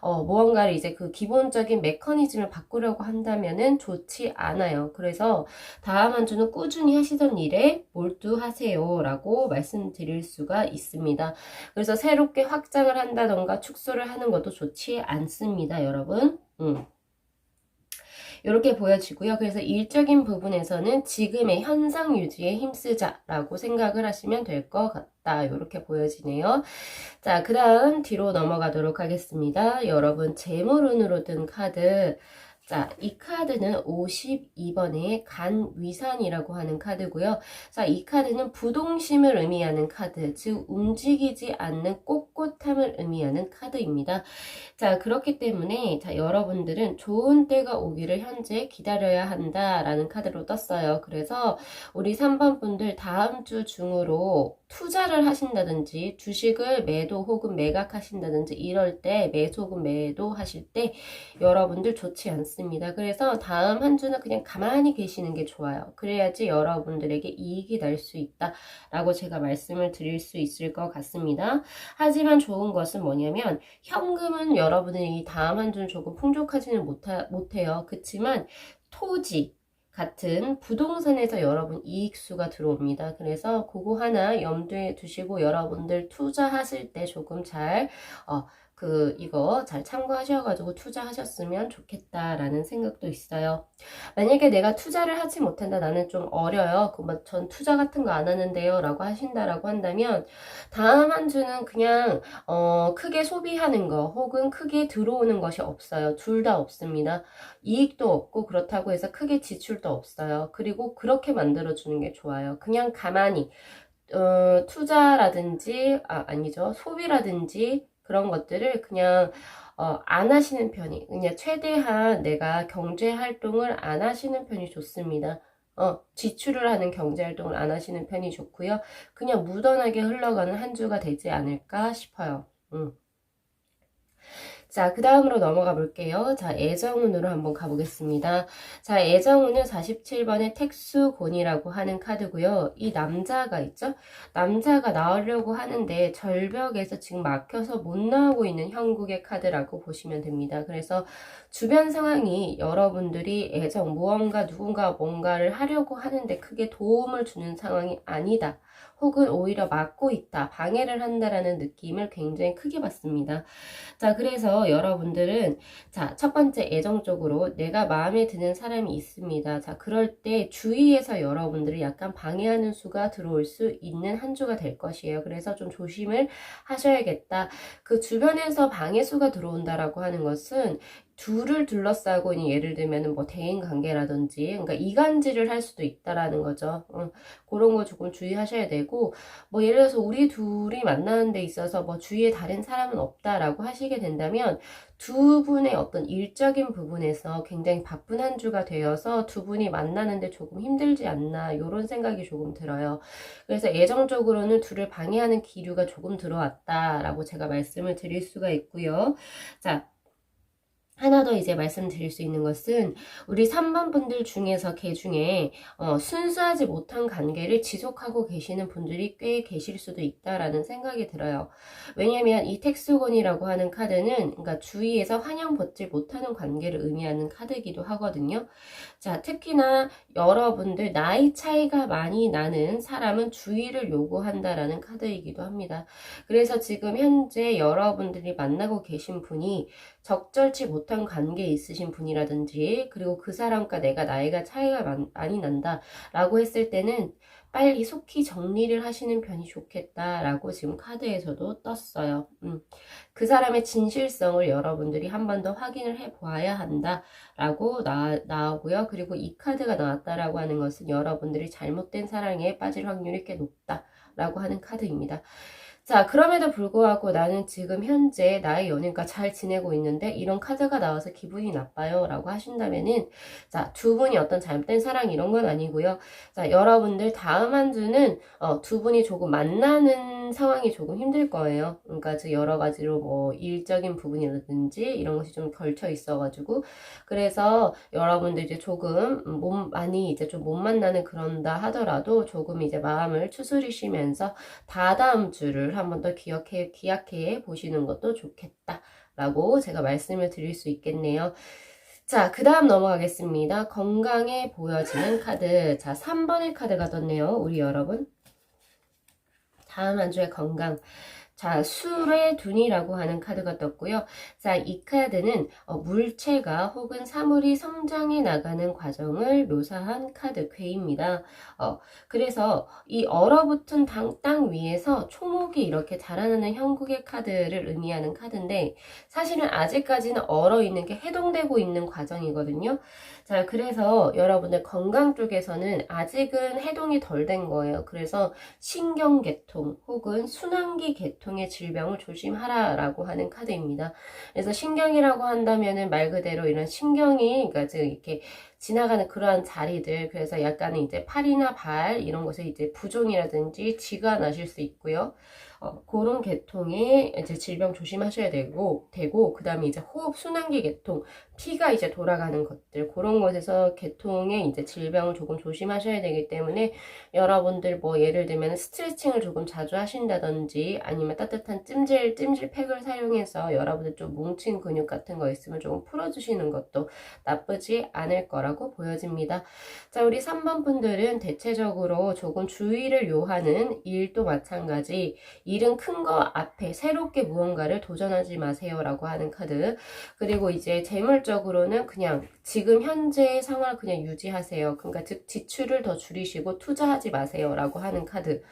무언가를 이제 그 기본적인 메커니즘을 바꾸려고 한다면은 좋지 않아요. 그래서 다음 한 주는 꾸준히 하시던 일에 몰두하세요 라고 말씀드릴 수가 있습니다. 그래서 새롭게 확장을 한다던가 축소를 하는 것도 좋지 않습니다, 여러분. 이렇게 보여지고요. 그래서 일적인 부분에서는 지금의 현상 유지에 힘쓰자라고 생각을 하시면 될 것 같다. 이렇게 보여지네요. 자, 그 다음 뒤로 넘어가도록 하겠습니다. 여러분, 재물운으로 든 카드. 자, 이 카드는 52번의 간위산이라고 하는 카드고요. 자, 이 카드는 부동심을 의미하는 카드, 즉 움직이지 않는 꼿꼿함을 의미하는 카드입니다. 자, 그렇기 때문에 자, 여러분들은 좋은 때가 오기를 현재 기다려야 한다라는 카드로 떴어요. 그래서 우리 3번 분들 다음 주 중으로 투자를 하신다든지 주식을 매도 혹은 매각하신다든지 이럴 때 매수 혹은 매도 하실 때 여러분들 좋지 않습니다. 그래서 다음 한 주는 그냥 가만히 계시는 게 좋아요. 그래야지 여러분들에게 이익이 날 수 있다라고 제가 말씀을 드릴 수 있을 것 같습니다. 하지만 좋은 것은 뭐냐면 현금은 여러분들이 다음 한 주는 조금 풍족하지는 못해요. 그렇지만 토지 같은 부동산에서 여러분 이익수가 들어옵니다. 그래서 그거 하나 염두에 두시고 여러분들 투자하실 때 조금 잘 이거 잘 참고하셔가지고 투자하셨으면 좋겠다라는 생각도 있어요. 만약에 내가 투자를 하지 못한다, 나는 좀 어려요. 전 투자 같은 거 안 하는데요 라고 하신다라고 한다면 다음 한 주는 그냥 크게 소비하는 거 혹은 크게 들어오는 것이 없어요. 둘 다 없습니다. 이익도 없고 그렇다고 해서 크게 지출도 없어요. 그리고 그렇게 만들어주는 게 좋아요. 그냥 가만히 투자라든지 아니죠, 소비라든지 그런 것들을 그냥 안 하시는 편이, 그냥 최대한 내가 경제 활동을 안 하시는 편이 좋습니다. 지출을 하는 경제 활동을 안 하시는 편이 좋고요. 그냥 무던하게 흘러가는 한 주가 되지 않을까 싶어요. 자, 그 다음으로 넘어가 볼게요. 자, 애정운으로 한번 가보겠습니다. 자, 애정운은 47번의 택수곤이라고 하는 카드고요. 이 남자가 있죠? 남자가 나오려고 하는데 절벽에서 지금 막혀서 못 나오고 있는 형국의 카드라고 보시면 됩니다. 그래서 주변 상황이 여러분들이 무언가 누군가 뭔가를 하려고 하는데 크게 도움을 주는 상황이 아니다. 혹은 오히려 막고 있다, 방해를 한다라는 느낌을 굉장히 크게 받습니다. 자, 그래서 여러분들은 자, 첫 번째 애정적으로 내가 마음에 드는 사람이 있습니다. 자, 그럴 때 주위에서 여러분들이 약간 방해하는 수가 들어올 수 있는 한 주가 될 것이에요. 그래서 좀 조심을 하셔야겠다. 그 주변에서 방해수가 들어온다라고 하는 것은 둘을 둘러싸고 있는, 예를 들면 뭐 대인 관계라든지, 그러니까 이간질을 할 수도 있다라는 거죠. 그런 거 조금 주의하셔야 되고, 뭐 예를 들어서 우리 둘이 만나는 데 있어서 뭐 주위에 다른 사람은 없다라고 하시게 된다면 두 분의 어떤 일적인 부분에서 굉장히 바쁜 한 주가 되어서 두 분이 만나는데 조금 힘들지 않나, 이런 생각이 조금 들어요. 그래서 예정적으로는 둘을 방해하는 기류가 조금 들어왔다라고 제가 말씀을 드릴 수가 있고요. 자, 하나 더 이제 말씀드릴 수 있는 것은 우리 3번 분들 중에서 개 중에 순수하지 못한 관계를 지속하고 계시는 분들이 꽤 계실 수도 있다라는 생각이 들어요. 왜냐하면 이 택수곤이라고 하는 카드는 그러니까 주위에서 환영받지 못하는 관계를 의미하는 카드이기도 하거든요. 자, 특히나 여러분들 나이 차이가 많이 나는 사람은 주의를 요구한다라는 카드이기도 합니다. 그래서 지금 현재 여러분들이 만나고 계신 분이 적절치 못한 관계에 있으신 분이라든지, 그리고 그 사람과 내가 나이가 차이가 많이 난다 라고 했을 때는 빨리 속히 정리를 하시는 편이 좋겠다라고 지금 카드에서도 떴어요. 그 사람의 진실성을 여러분들이 한 번 더 확인을 해 보아야 한다라고 나오고요. 그리고 이 카드가 나왔다라고 하는 것은 여러분들이 잘못된 사랑에 빠질 확률이 꽤 높다라고 하는 카드입니다. 자, 그럼에도 불구하고 나는 지금 현재 나의 연인과 잘 지내고 있는데 이런 카드가 나와서 기분이 나빠요 라고 하신다면은, 자, 두 분이 어떤 잘못된 사랑 이런 건 아니고요. 자, 여러분들 다음 한 주는 두 분이 조금 만나는 모든 상황이 조금 힘들 거예요. 그러니까 여러 가지로 뭐 일적인 부분이라든지 이런 것이 좀 걸쳐 있어가지고 그래서 여러분들 이제 조금 많이 이제 좀 못 만나는 그런다 하더라도 조금 이제 마음을 추스리시면서 다다음 주를 한번 더 기약해 보시는 것도 좋겠다라고 제가 말씀을 드릴 수 있겠네요. 자, 그 다음 넘어가겠습니다. 건강에 보여지는 카드. 자, 3번의 카드가 떴네요. 우리 여러분. 다음 한 주의 건강. 자, 술의 둔이라고 하는 카드가 떴고요. 자, 이 카드는 물체가 혹은 사물이 성장해 나가는 과정을 묘사한 카드 괴입니다. 그래서 이 얼어붙은 땅 위에서 초목이 이렇게 자라나는 형국의 카드를 의미하는 카드인데 사실은 아직까지는 얼어 있는 게 해동되고 있는 과정이거든요. 자, 그래서 여러분들 건강 쪽에서는 아직은 해동이 덜 된 거예요. 그래서 신경계통 혹은 순환기 계통의 질병을 조심하라라고 하는 카드입니다. 그래서 신경이라고 한다면은 말 그대로 이런 신경이 그러니까 이렇게 지나가는 그러한 자리들 그래서 약간은 이제 팔이나 발 이런 곳에 이제 부종이라든지 쥐가 나실 수 있고요. 그런 계통의 이제 질병 조심하셔야 되고 그 다음에 이제 호흡 순환기 계통 피가 이제 돌아가는 것들 그런 곳에서 계통의 이제 질병을 조금 조심하셔야 되기 때문에 여러분들 뭐 예를 들면 스트레칭을 조금 자주 하신다든지 아니면 따뜻한 찜질팩을 사용해서 여러분들 좀 뭉친 근육 같은 거 있으면 조금 풀어주시는 것도 나쁘지 않을 거라고 보여집니다. 자, 우리 3번 분들은 대체적으로 조금 주의를 요하는 일도 마찬가지 일은 큰 거 앞에 새롭게 무언가를 도전하지 마세요 라고 하는 카드. 그리고 이제 재물적으로는 그냥 지금 현재의 상황을 그냥 유지하세요. 그러니까 즉 지출을 더 줄이시고 투자하지 마세요 라고 하는 카드.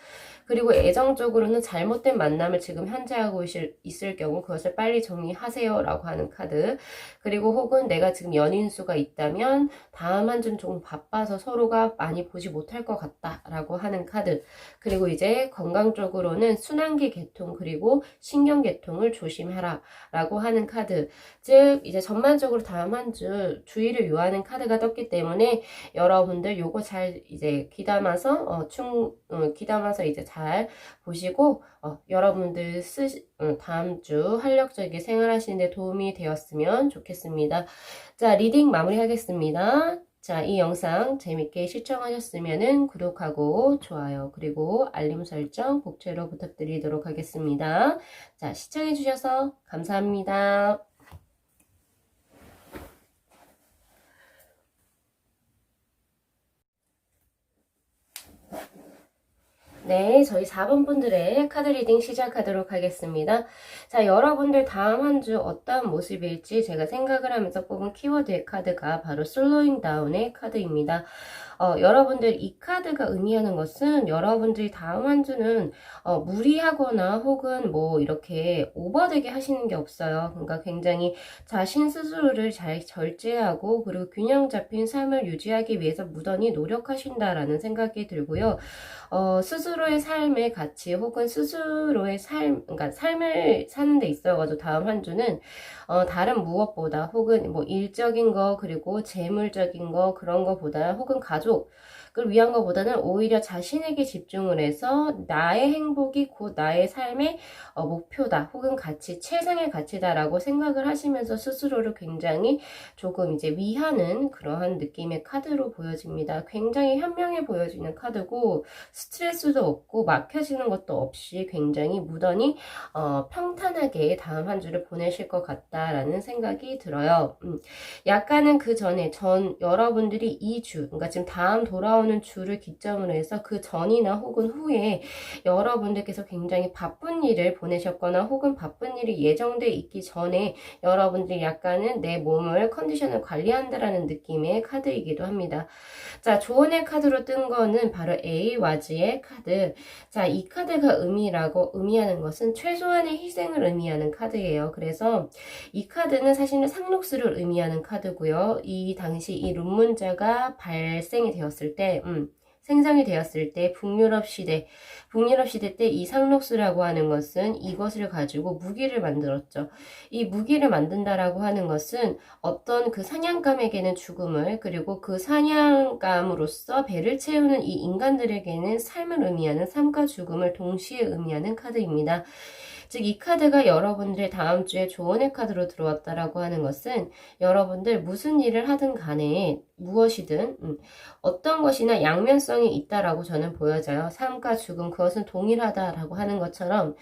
그리고 애정적으로는 잘못된 만남을 지금 현재 하고 있을 경우 그것을 빨리 정리하세요 라고 하는 카드. 그리고 혹은 내가 지금 연인 수가 있다면 다음 한 주는 조금 바빠서 서로가 많이 보지 못할 것 같다 라고 하는 카드. 그리고 이제 건강적으로는 순환기 계통 그리고 신경계통을 조심하라 라고 하는 카드. 즉 이제 전반적으로 다음 한 주 주의를 요하는 카드가 떴기 때문에 여러분들 요거 잘 이제 귀담아서 귀담아서 이제 잘 보시고 여러분들 다음 주 활력적이게 생활하시는 데 도움이 되었으면 좋겠습니다. 자, 리딩 마무리하겠습니다. 자, 이 영상 재밌게 시청하셨으면 구독하고 좋아요 그리고 알림 설정 복제로 부탁드리도록 하겠습니다. 자, 시청해주셔서 감사합니다. 네, 저희 4번 분들의 카드 리딩 시작하도록 하겠습니다. 자, 여러분들 다음 한 주 어떤 모습일지 제가 생각을 하면서 뽑은 키워드의 카드가 바로 슬로잉 다운의 카드입니다. 여러분들 이 카드가 의미하는 것은 여러분들이 다음 한 주는 무리하거나 혹은 뭐 이렇게 오버되게 하시는 게 없어요. 그러니까 굉장히 자신 스스로를 잘 절제하고 그리고 균형 잡힌 삶을 유지하기 위해서 무던히 노력하신다라는 생각이 들고요. 스스로의 삶의 가치 혹은 스스로의 그러니까 삶을 사는 데 있어가지고 다음 한 주는 다른 무엇보다 혹은 뭐 일적인 거 그리고 재물적인 거 그런 거보다 혹은 가족을 위한 것보다는 오히려 자신에게 집중을 해서 나의 행복이 곧 나의 삶의 목표다 혹은 가치 최상의 가치다라고 생각을 하시면서 스스로를 굉장히 조금 이제 위하는 그러한 느낌의 카드로 보여집니다. 굉장히 현명해 보여지는 카드고 스트레스도 없고 막혀지는 것도 없이 굉장히 무던히 평탄하게 다음 한 주를 보내실 것 같다라는 생각이 들어요. 약간은 그 전에 여러분들이 이 주, 그러니까 지금 다음 돌아오는 주를 기점으로 해서 그 전이나 혹은 후에 여러분들께서 굉장히 바쁜 일을 보내셨거나 혹은 바쁜 일이 예정돼 있기 전에 여러분들이 약간은 내 몸을 컨디션을 관리한다라는 느낌의 카드이기도 합니다. 자, 조언의 카드로 뜬 거는 바로 A와즈의 카드. 자, 이 카드가 의미하는 것은 최소한의 희생을 의미하는 카드예요. 그래서 이 카드는 사실은 상록수를 의미하는 카드고요. 이 당시 이 룬문자가 발생이 되었을 때, 생성이 되었을 때 북유럽 시대 때 이 상록수라고 하는 것은 이것을 가지고 무기를 만들었죠. 이 무기를 만든다라고 하는 것은 어떤 그 사냥감에게는 죽음을, 그리고 그 사냥감으로서 배를 채우는 이 인간들에게는 삶을 의미하는 삶과 죽음을 동시에 의미하는 카드입니다. 즉, 이 카드가 여러분들의 다음 주에 조언의 카드로 들어왔다라고 하는 것은 여러분들 무슨 일을 하든 간에 무엇이든 어떤 것이나 양면성이 있다라고 저는 보여져요. 삶과 죽음, 그것은 동일하다라고 하는 것처럼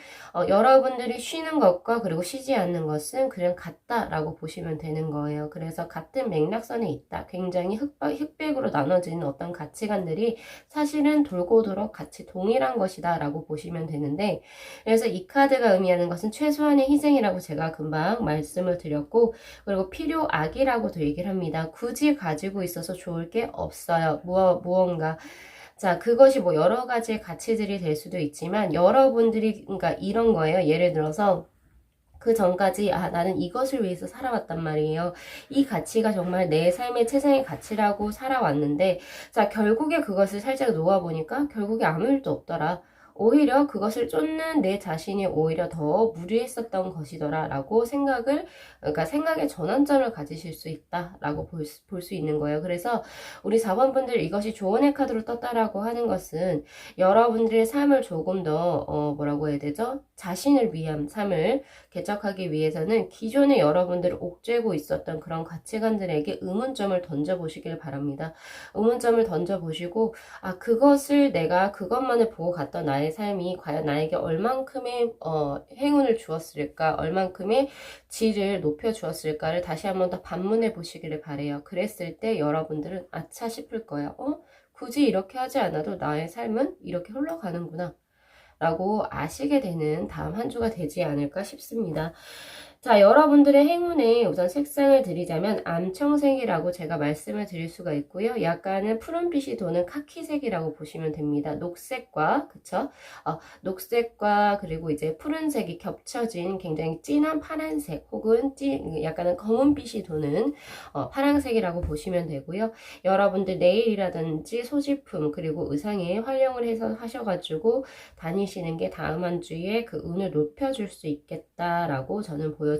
여러분들이 쉬는 것과 그리고 쉬지 않는 것은 그냥 같다라고 보시면 되는 거예요. 그래서 같은 맥락선에 있다. 굉장히 흑백으로 나눠지는 어떤 가치관들이 사실은 돌고 돌아 같이 동일한 것이다 라고 보시면 되는데, 그래서 이 카드가 의미하는 것은 최소한의 희생이라고 제가 금방 말씀을 드렸고, 그리고 필요악이라고도 얘기를 합니다. 굳이 가지고 있어서 좋을 게 없어요. 무언가. 자, 그것이 뭐 여러 가지의 가치들이 될 수도 있지만, 여러분들이, 그러니까 이런 거예요. 예를 들어서, 그 전까지 나는 이것을 위해서 살아왔단 말이에요. 이 가치가 정말 내 삶의 최상의 가치라고 살아왔는데, 자, 결국에 그것을 살짝 놓아보니까 결국에 아무 일도 없더라. 오히려 그것을 쫓는 내 자신이 오히려 더 무리했었던 것이더라 라고 그러니까 생각의 전환점을 가지실 수 있다 라고 볼 수 있는 거예요. 그래서 우리 4번분들 이것이 조언의 카드로 떴다라고 하는 것은 여러분들의 삶을 조금 더 뭐라고 해야 되죠? 자신을 위한 삶을 개척하기 위해서는 기존에 여러분들을 옥죄고 있었던 그런 가치관들에게 의문점을 던져보시길 바랍니다. 의문점을 던져보시고, 그것을 내가 그것만을 보고 갔던 나의 삶이 과연 나에게 얼만큼의 행운을 주었을까, 얼만큼의 질을 높여주었을까를 다시 한번 더 반문해 보시기를 바래요. 그랬을 때 여러분들은 아차 싶을 거예요. 굳이 이렇게 하지 않아도 나의 삶은 이렇게 흘러가는구나 라고 아시게 되는 다음 한 주가 되지 않을까 싶습니다. 자, 여러분들의 행운에 우선 색상을 드리자면 암청색이라고 제가 말씀을 드릴 수가 있고요. 약간은 푸른빛이 도는 카키색이라고 보시면 됩니다. 녹색과, 그쵸? 녹색과 그리고 이제 푸른색이 겹쳐진 굉장히 진한 파란색 혹은 약간은 검은빛이 도는 파란색이라고 보시면 되고요. 여러분들 네일이라든지 소지품 그리고 의상에 활용을 해서 하셔가지고 다니시는 게 다음 한 주에 그 운을 높여줄 수 있겠다라고 저는 보여집니다.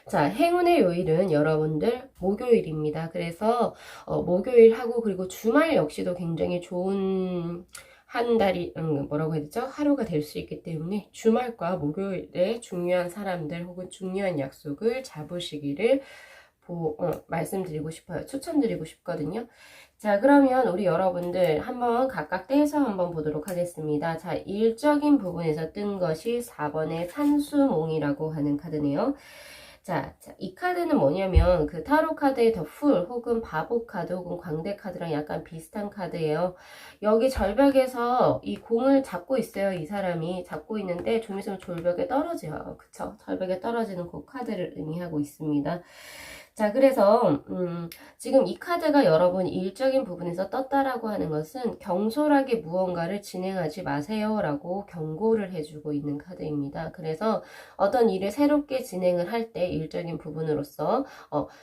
자, 행운의 요일은 여러분들 목요일입니다. 그래서 목요일하고 그리고 주말 역시도 굉장히 좋은 한 달이 뭐라고 해야 되죠? 하루가 될 수 있기 때문에 주말과 목요일에 중요한 사람들 혹은 중요한 약속을 잡으시기를 말씀드리고 싶어요. 추천드리고 싶거든요. 자, 그러면 우리 여러분들 한번 각각 떼서 한번 보도록 하겠습니다. 자, 일적인 부분에서 뜬 것이 4번의 산수몽이라고 하는 카드네요. 자, 이 카드는 뭐냐면 그 타로 카드의 더 풀 혹은 바보 카드 혹은 광대 카드랑 약간 비슷한 카드예요. 여기 절벽에서 이 공을 잡고 있어요. 이 사람이 잡고 있는데 좀 있으면 절벽에 떨어져요. 그쵸? 절벽에 떨어지는 그 카드를 의미하고 있습니다. 자, 그래서 지금 이 카드가 여러분 일적인 부분에서 떴다라고 하는 것은 경솔하게 무언가를 진행하지 마세요 라고 경고를 해주고 있는 카드입니다. 그래서 어떤 일을 새롭게 진행을 할 때 일적인 부분으로서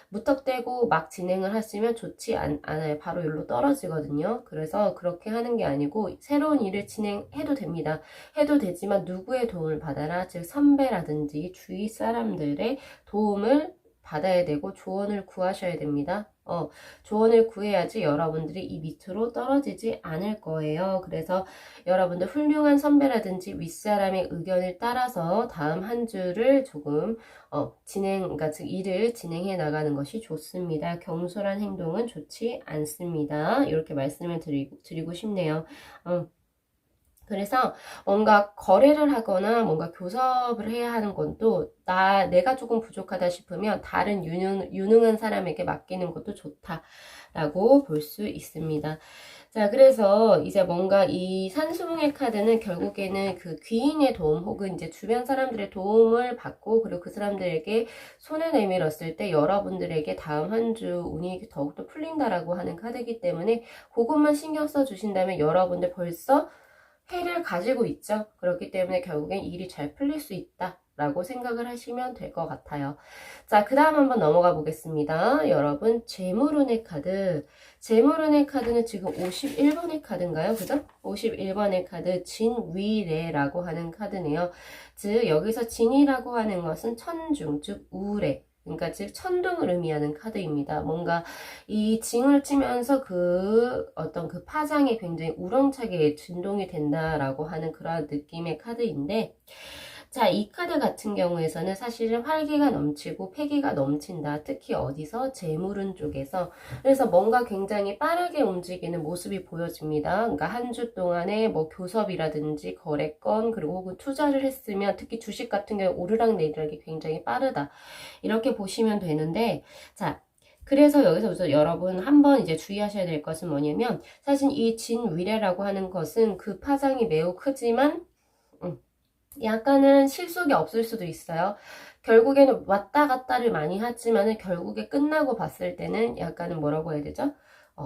무턱대고 막 진행을 하시면 좋지 않아요. 바로 일로 떨어지거든요. 그래서 그렇게 하는 게 아니고 새로운 일을 진행해도 됩니다. 해도 되지만 누구의 도움을 받아라, 즉 선배라든지 주위 사람들의 도움을 받아야 되고 조언을 구하셔야 됩니다. 조언을 구해야지 여러분들이 이 밑으로 떨어지지 않을 거예요. 그래서 여러분들 훌륭한 선배라든지 윗사람의 의견을 따라서 다음 한 주를 조금 그러니까 즉 일을 진행해 나가는 것이 좋습니다. 경솔한 행동은 좋지 않습니다. 이렇게 말씀을 드리고 싶네요. 그래서 뭔가 거래를 하거나 뭔가 교섭을 해야 하는 것도 내가 조금 부족하다 싶으면 다른 유능한 사람에게 맡기는 것도 좋다라고 볼 수 있습니다. 자, 그래서 이제 뭔가 이 산수봉의 카드는 결국에는 그 귀인의 도움 혹은 이제 주변 사람들의 도움을 받고 그리고 그 사람들에게 손을 내밀었을 때 여러분들에게 다음 한 주 운이 더욱더 풀린다라고 하는 카드이기 때문에 그것만 신경 써 주신다면 여러분들 벌써 해를 가지고 있죠. 그렇기 때문에 결국엔 일이 잘 풀릴 수 있다 라고 생각을 하시면 될 것 같아요. 자, 그 다음 한번 넘어가 보겠습니다. 여러분, 재물운의 카드. 재물운의 카드는 지금 51번의 카드인가요? 그죠? 51번의 카드, 진위례라고 하는 카드네요. 즉, 여기서 진이라고 하는 것은 천중, 즉, 우례. 그러니까 즉 천둥을 의미하는 카드입니다. 뭔가 이 징을 치면서 그 어떤 그 파장이 굉장히 우렁차게 진동이 된다라고 하는 그런 느낌의 카드인데, 자, 이 카드 같은 경우에서는 사실은 활기가 넘치고 패기가 넘친다. 특히 어디서? 재물운 쪽에서. 그래서 뭔가 굉장히 빠르게 움직이는 모습이 보여집니다. 그러니까 한 주 동안에 뭐 교섭이라든지 거래건 그리고 혹은 투자를 했으면 특히 주식 같은 경우 오르락 내리락이 굉장히 빠르다. 이렇게 보시면 되는데, 자, 그래서 여기서 여러분 한번 이제 주의하셔야 될 것은 뭐냐면, 사실 이 진위례라고 하는 것은 그 파장이 매우 크지만 약간은 실속이 없을 수도 있어요. 결국에는 왔다 갔다를 많이 하지만은 결국에 끝나고 봤을 때는 약간은 뭐라고 해야 되죠?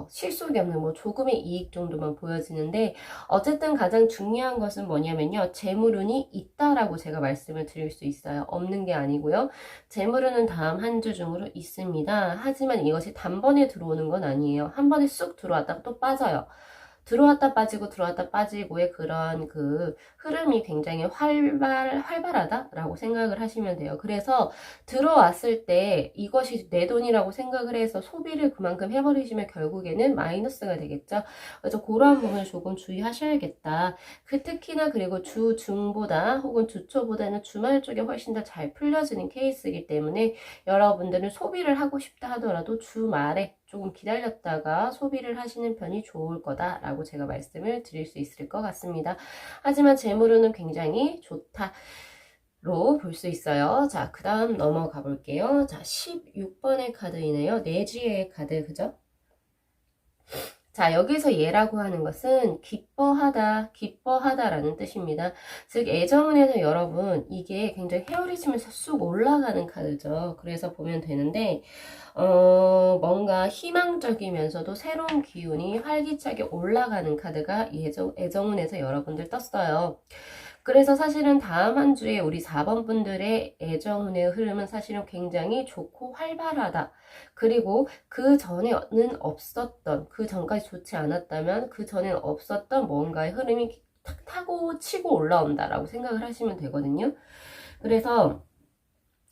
실속이 없는 뭐 조금의 이익 정도만 보여지는데, 어쨌든 가장 중요한 것은 뭐냐면요, 재물운이 있다라고 제가 말씀을 드릴 수 있어요. 없는 게 아니고요. 재물운은 다음 한 주 중으로 있습니다. 하지만 이것이 단번에 들어오는 건 아니에요. 한 번에 쑥 들어왔다가 또 빠져요. 들어왔다 빠지고 들어왔다 빠지고의 그런 그 흐름이 굉장히 활발하다라고 생각을 하시면 돼요. 그래서 들어왔을 때 이것이 내 돈이라고 생각을 해서 소비를 그만큼 해버리시면 결국에는 마이너스가 되겠죠. 그래서 그러한 부분을 조금 주의하셔야겠다. 특히나 그리고 주 중보다 혹은 주 초보다는 주말 쪽에 훨씬 더 잘 풀려지는 케이스이기 때문에 여러분들은 소비를 하고 싶다 하더라도 주말에 조금 기다렸다가 소비를 하시는 편이 좋을 거다라고 제가 말씀을 드릴 수 있을 것 같습니다. 하지만 재물운은 굉장히 좋다로 볼 수 있어요. 자, 그 다음 넘어가 볼게요. 자, 16번의 카드이네요. 내지의 카드, 그죠? 자, 여기서 예라고 하는 것은 기뻐하다라는 뜻입니다. 즉, 애정운에서 여러분, 이게 굉장히 헤어리시면서 쑥 올라가는 카드죠. 그래서 보면 되는데, 뭔가 희망적이면서도 새로운 기운이 활기차게 올라가는 카드가 애정운에서 여러분들 떴어요. 그래서 사실은 다음 한 주에 우리 4번 분들의 애정운의 흐름은 사실은 굉장히 좋고 활발하다. 그리고 그 전에는 없었던, 그 전까지 좋지 않았다면 그 전에는 없었던 뭔가의 흐름이 탁 타고 치고 올라온다라고 생각을 하시면 되거든요. 그래서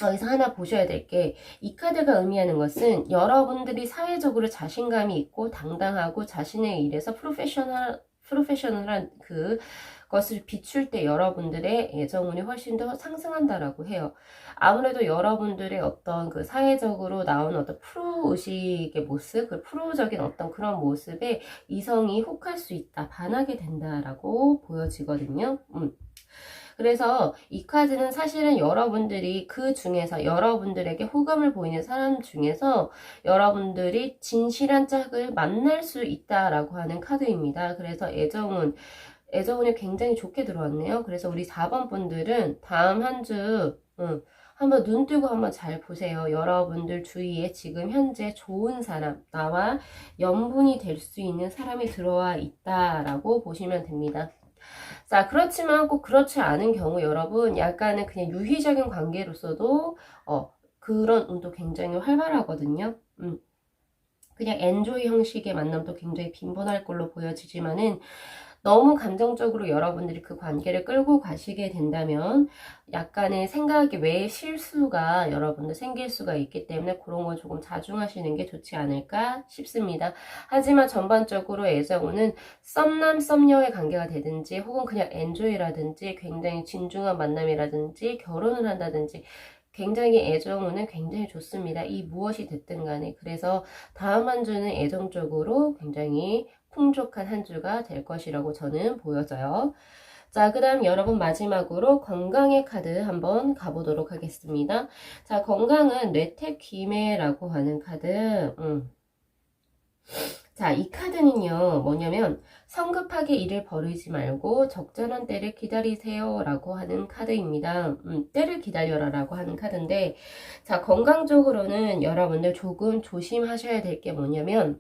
여기서 하나 보셔야 될 게, 이 카드가 의미하는 것은 여러분들이 사회적으로 자신감이 있고 당당하고 자신의 일에서 프로페셔널한 그것을 비출 때 여러분들의 애정운이 훨씬 더 상승한다라고 해요. 아무래도 여러분들의 어떤 그 사회적으로 나오는 어떤 프로의식의 모습, 그 프로적인 어떤 그런 모습에 이성이 혹할 수 있다, 반하게 된다라고 보여지거든요. 그래서 이 카드는 사실은 여러분들이 그 중에서 여러분들에게 호감을 보이는 사람 중에서 여러분들이 진실한 짝을 만날 수 있다라고 하는 카드입니다. 그래서 애정운이 굉장히 좋게 들어왔네요. 그래서 우리 4번 분들은 다음 한 주 한번 눈 뜨고 한번 잘 보세요. 여러분들 주위에 지금 현재 좋은 사람, 나와 연분이 될 수 있는 사람이 들어와 있다라고 보시면 됩니다. 자, 그렇지만 꼭 그렇지 않은 경우 여러분, 약간은 그냥 유희적인 관계로서도 그런 운도 굉장히 활발하거든요. 그냥 엔조이 형식의 만남도 굉장히 빈번할 걸로 보여지지만은, 너무 감정적으로 여러분들이 그 관계를 끌고 가시게 된다면 약간의 생각이 외의 실수가 여러분들 생길 수가 있기 때문에 그런 걸 조금 자중하시는 게 좋지 않을까 싶습니다. 하지만 전반적으로 애정운은 썸남 썸녀의 관계가 되든지 혹은 그냥 엔조이라든지 굉장히 진중한 만남이라든지 결혼을 한다든지 굉장히 애정운은 굉장히 좋습니다. 이 무엇이 됐든 간에. 그래서 다음 한 주는 애정적으로 굉장히 풍족한 한 주가 될 것이라고 저는 보여져요. 자, 그 다음 여러분 마지막으로 건강의 카드 한번 가보도록 하겠습니다. 자, 건강은 뇌택기매라고 하는 카드. 자, 이 카드는요, 뭐냐면 성급하게 일을 벌이지 말고 적절한 때를 기다리세요 라고 하는 카드입니다. 때를 기다려라 라고 하는 카드인데, 자, 건강적으로는 여러분들 조금 조심하셔야 될 게 뭐냐면,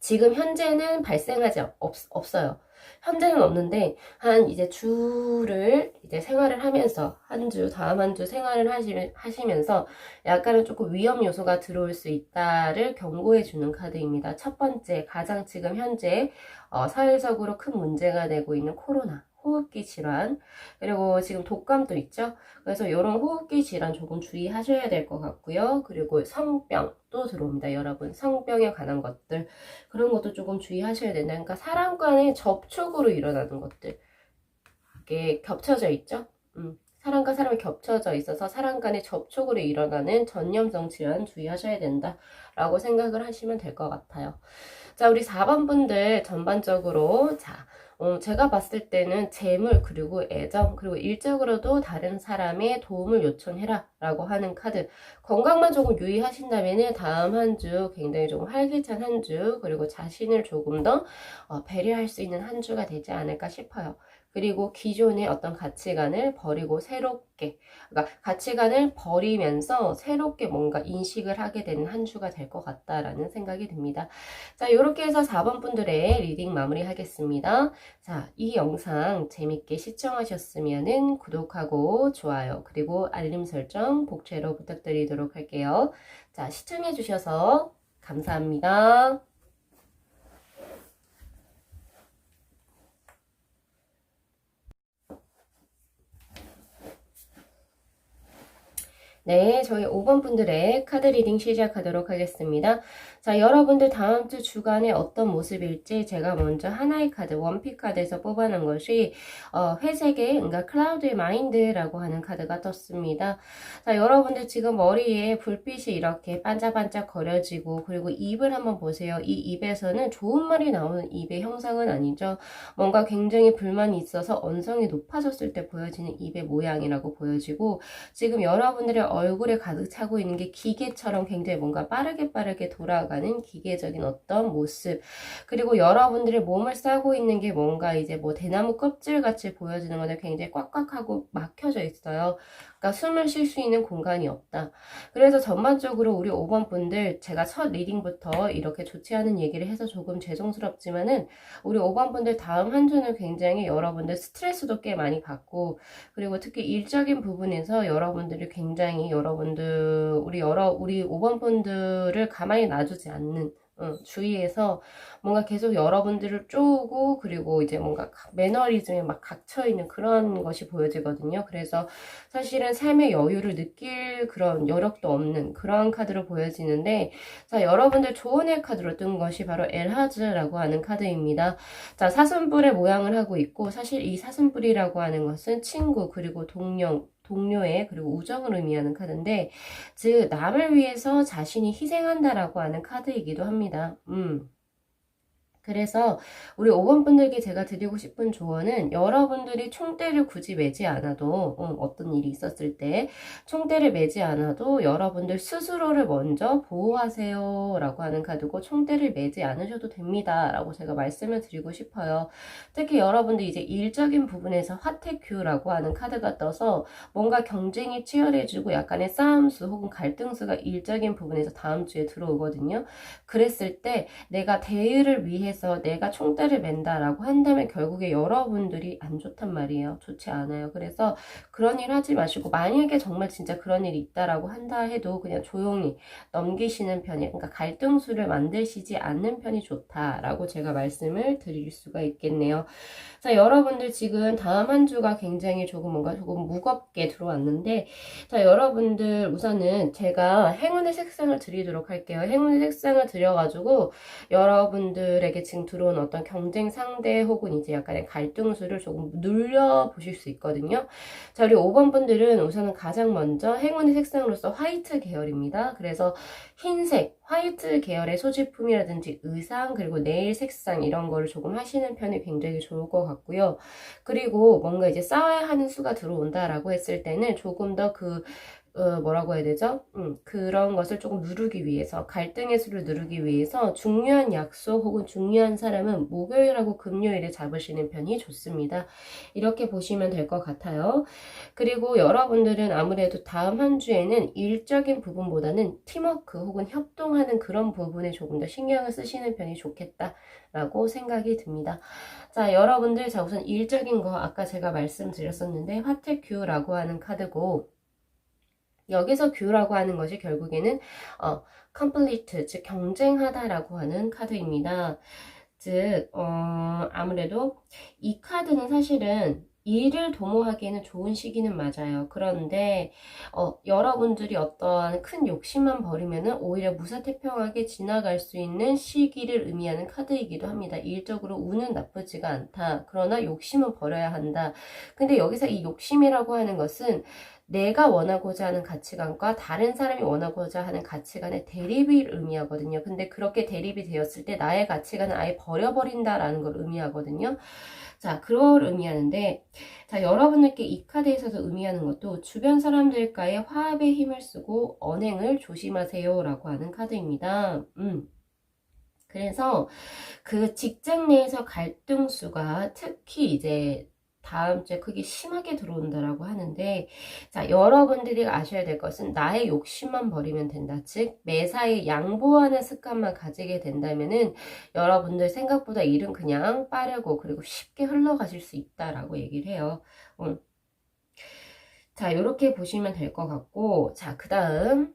지금 현재는 발생하지 없어요. 현재는 없는데, 한 이제 주를 이제 생활을 하면서, 한 주, 다음 한 주 생활을 하시면서 약간은 조금 위험 요소가 들어올 수 있다를 경고해 주는 카드입니다. 첫 번째, 가장 지금 현재 사회적으로 큰 문제가 되고 있는 코로나. 호흡기 질환, 그리고 지금 독감도 있죠. 그래서 이런 호흡기 질환 조금 주의하셔야 될 것 같고요. 그리고 성병도 들어옵니다. 여러분, 성병에 관한 것들, 그런 것도 조금 주의하셔야 된다. 그러니까 사람 간의 접촉으로 일어나는 것들, 이게 겹쳐져 있죠. 사람과 사람이 겹쳐져 있어서 사람 간의 접촉으로 일어나는 전염성 질환 주의하셔야 된다라고 생각을 하시면 될 것 같아요. 자, 우리 4번 분들 전반적으로, 자, 제가 봤을 때는 재물, 그리고 애정, 그리고 일적으로도 다른 사람의 도움을 요청해라 라고 하는 카드. 건강만 조금 유의하신다면 다음 한 주 굉장히 조금 활기찬 한 주, 그리고 자신을 조금 더 배려할 수 있는 한 주가 되지 않을까 싶어요. 그리고 기존의 어떤 가치관을 버리고 새롭게, 그러니까 가치관을 버리면서 새롭게 뭔가 인식을 하게 되는 한 주가 될 것 같다라는 생각이 듭니다. 자, 이렇게 해서 4번 분들의 리딩 마무리 하겠습니다. 자, 이 영상 재밌게 시청하셨으면 구독하고 좋아요, 그리고 알림 설정 복채로 부탁드리도록 할게요. 자, 시청해주셔서 감사합니다. 네, 저희 5번 분들의 카드 리딩 시작하도록 하겠습니다. 자, 여러분들 다음 주 주간에 어떤 모습일지 제가 먼저 하나의 카드, 원픽 카드에서 뽑아놓은 것이 회색의, 그러니까 클라우드의 마인드라고 하는 카드가 떴습니다. 자, 여러분들 지금 머리에 불빛이 이렇게 반짝반짝 거려지고, 그리고 입을 한번 보세요. 이 입에서는 좋은 말이 나오는 입의 형상은 아니죠. 뭔가 굉장히 불만이 있어서 언성이 높아졌을 때 보여지는 입의 모양이라고 보여지고, 지금 여러분들의 얼굴에 가득 차고 있는 게 기계처럼 굉장히 뭔가 빠르게 돌아가는 기계적인 어떤 모습, 그리고 여러분들의 몸을 싸고 있는 게 뭔가 이제 뭐 대나무 껍질 같이 보여지는 건데 굉장히 꽉꽉하고 막혀져 있어요. 그러니까 숨을 쉴 수 있는 공간이 없다. 그래서 전반적으로 우리 5번 분들, 제가 첫 리딩부터 이렇게 좋지 않은 얘기를 해서 조금 죄송스럽지만은 우리 5번 분들 다음 한 주는 굉장히 여러분들 스트레스도 꽤 많이 받고, 그리고 특히 일적인 부분에서 여러분들이 굉장히 우리 5번 분들을 가만히 놔두지 않는, 주위에서 뭔가 계속 여러분들을 쪼고, 그리고 이제 뭔가 매너리즘에 막 갇혀있는 그런 것이 보여지거든요. 그래서 사실은 삶의 여유를 느낄 그런 여력도 없는 그런 카드로 보여지는데, 자, 여러분들 조언의 카드로 뜬 것이 바로 엘하즈라고 하는 카드입니다. 자, 사슴뿔의 모양을 하고 있고, 사실 이 사슴뿔이라고 하는 것은 친구, 그리고 동료의, 그리고 우정을 의미하는 카드인데, 즉 남을 위해서 자신이 희생한다라고 하는 카드이기도 합니다. 그래서 우리 5번 분들께 제가 드리고 싶은 조언은, 여러분들이 총대를 굳이 매지 않아도, 어떤 일이 있었을 때 총대를 매지 않아도 여러분들 스스로를 먼저 보호하세요 라고 하는 카드고, 총대를 매지 않으셔도 됩니다 라고 제가 말씀을 드리고 싶어요. 특히 여러분들 이제 일적인 부분에서 화태큐라고 하는 카드가 떠서 뭔가 경쟁이 치열해지고 약간의 싸움수 혹은 갈등수가 일적인 부분에서 다음 주에 들어오거든요. 그랬을 때 내가 대의를 위해서 내가 총대를 맨다라고 한다면 결국에 여러분들이 안 좋단 말이에요. 좋지 않아요. 그래서 그런 일 하지 마시고, 만약에 정말 진짜 그런 일이 있다라고 한다 해도 그냥 조용히 넘기시는 편이, 그러니까 갈등수를 만드시지 않는 편이 좋다라고 제가 말씀을 드릴 수가 있겠네요. 자, 여러분들 지금 다음 한 주가 굉장히 조금 무겁게 들어왔는데, 자, 여러분들 우선은 제가 행운의 색상을 드리도록 할게요. 행운의 색상을 드려가지고 여러분들에게 지금 들어온 어떤 경쟁 상대 혹은 이제 약간의 갈등수를 조금 눌려보실 수 있거든요. 자, 우리 5번 분들은 우선은 가장 먼저 행운의 색상으로서 화이트 계열입니다. 그래서 흰색, 화이트 계열의 소지품이라든지 의상, 그리고 네일 색상 이런 거를 조금 하시는 편이 굉장히 좋을 것 같고요. 그리고 뭔가 이제 쌓아야 하는 수가 들어온다라고 했을 때는 조금 더 뭐라고 해야 되죠? 그런 것을 조금 누르기 위해서, 갈등의 수를 누르기 위해서 중요한 약속 혹은 중요한 사람은 목요일하고 금요일에 잡으시는 편이 좋습니다. 이렇게 보시면 될 것 같아요. 그리고 여러분들은 아무래도 다음 한 주에는 일적인 부분보다는 팀워크 혹은 협동하는 그런 부분에 조금 더 신경을 쓰시는 편이 좋겠다라고 생각이 듭니다. 자, 여러분들, 자, 우선 일적인 거 아까 제가 말씀드렸었는데 화택큐라고 하는 카드고, 여기서 큐라고 하는 것이 결국에는 complete, 즉 경쟁하다라고 하는 카드입니다. 즉 아무래도 이 카드는 사실은 일을 도모하기에는 좋은 시기는 맞아요. 그런데 여러분들이 어떠한 큰 욕심만 버리면은 오히려 무사태평하게 지나갈 수 있는 시기를 의미하는 카드이기도 합니다. 일적으로 운은 나쁘지가 않다. 그러나 욕심은 버려야 한다. 근데 여기서 이 욕심이라고 하는 것은 내가 원하고자 하는 가치관과 다른 사람이 원하고자 하는 가치관의 대립을 의미하거든요. 근데 그렇게 대립이 되었을 때 나의 가치관을 아예 버려버린다라는 걸 의미하거든요. 자, 그걸 의미하는데, 자, 여러분들께 이 카드에 있어서 의미하는 것도 주변 사람들과의 화합에 힘을 쓰고 언행을 조심하세요 라고 하는 카드입니다. 그래서 그 직장 내에서 갈등수가 특히 이제 다음 주에 크게 심하게 들어온다라고 하는데, 자, 여러분들이 아셔야 될 것은 나의 욕심만 버리면 된다. 즉 매사에 양보하는 습관만 가지게 된다면은 여러분들 생각보다 일은 그냥 빠르고 그리고 쉽게 흘러가실 수 있다라고 얘기를 해요. 자, 이렇게 보시면 될 것 같고, 자, 그 다음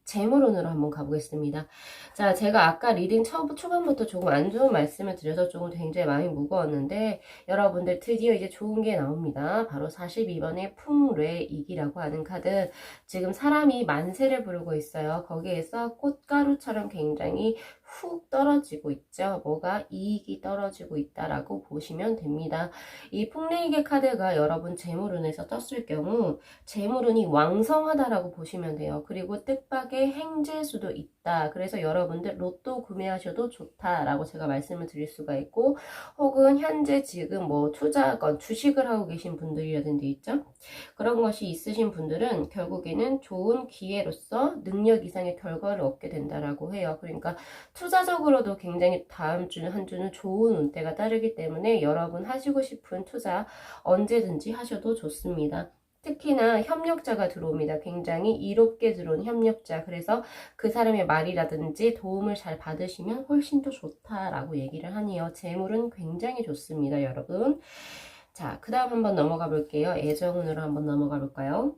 재물운으로 한번 가보겠습니다. 자, 제가 아까 리딩 초반부터 조금 안 좋은 말씀을 드려서 조금 굉장히 마음이 무거웠는데, 여러분들 드디어 이제 좋은 게 나옵니다. 바로 42번의 풍뢰이기라고 하는 카드. 지금 사람이 만세를 부르고 있어요. 거기에서 꽃가루처럼 굉장히 훅 떨어지고 있죠. 뭐가 이익이 떨어지고 있다라고 보시면 됩니다. 이 풍뢰이기 카드가 여러분 재물운에서 떴을 경우 재물운이 왕성하다라고 보시면 돼요. 그리고 뜻밖의 행재수도 있다. 그래서 여러분들 로또 구매하셔도 좋다라고 제가 말씀을 드릴 수가 있고, 혹은 현재 지금 뭐 투자건 주식을 하고 계신 분들이라든지 있죠. 그런 것이 있으신 분들은 결국에는 좋은 기회로서 능력 이상의 결과를 얻게 된다라고 해요. 그러니까 투자적으로도 굉장히 다음 주는 한 주는 좋은 운대가 따르기 때문에 여러분 하시고 싶은 투자 언제든지 하셔도 좋습니다. 특히나 협력자가 들어옵니다. 굉장히 이롭게 들어온 협력자. 그래서 그 사람의 말이라든지 도움을 잘 받으시면 훨씬 더 좋다라고 얘기를 하네요. 재물은 굉장히 좋습니다, 여러분. 자, 그 다음 한번 넘어가 볼게요. 애정운으로 한번 넘어가 볼까요?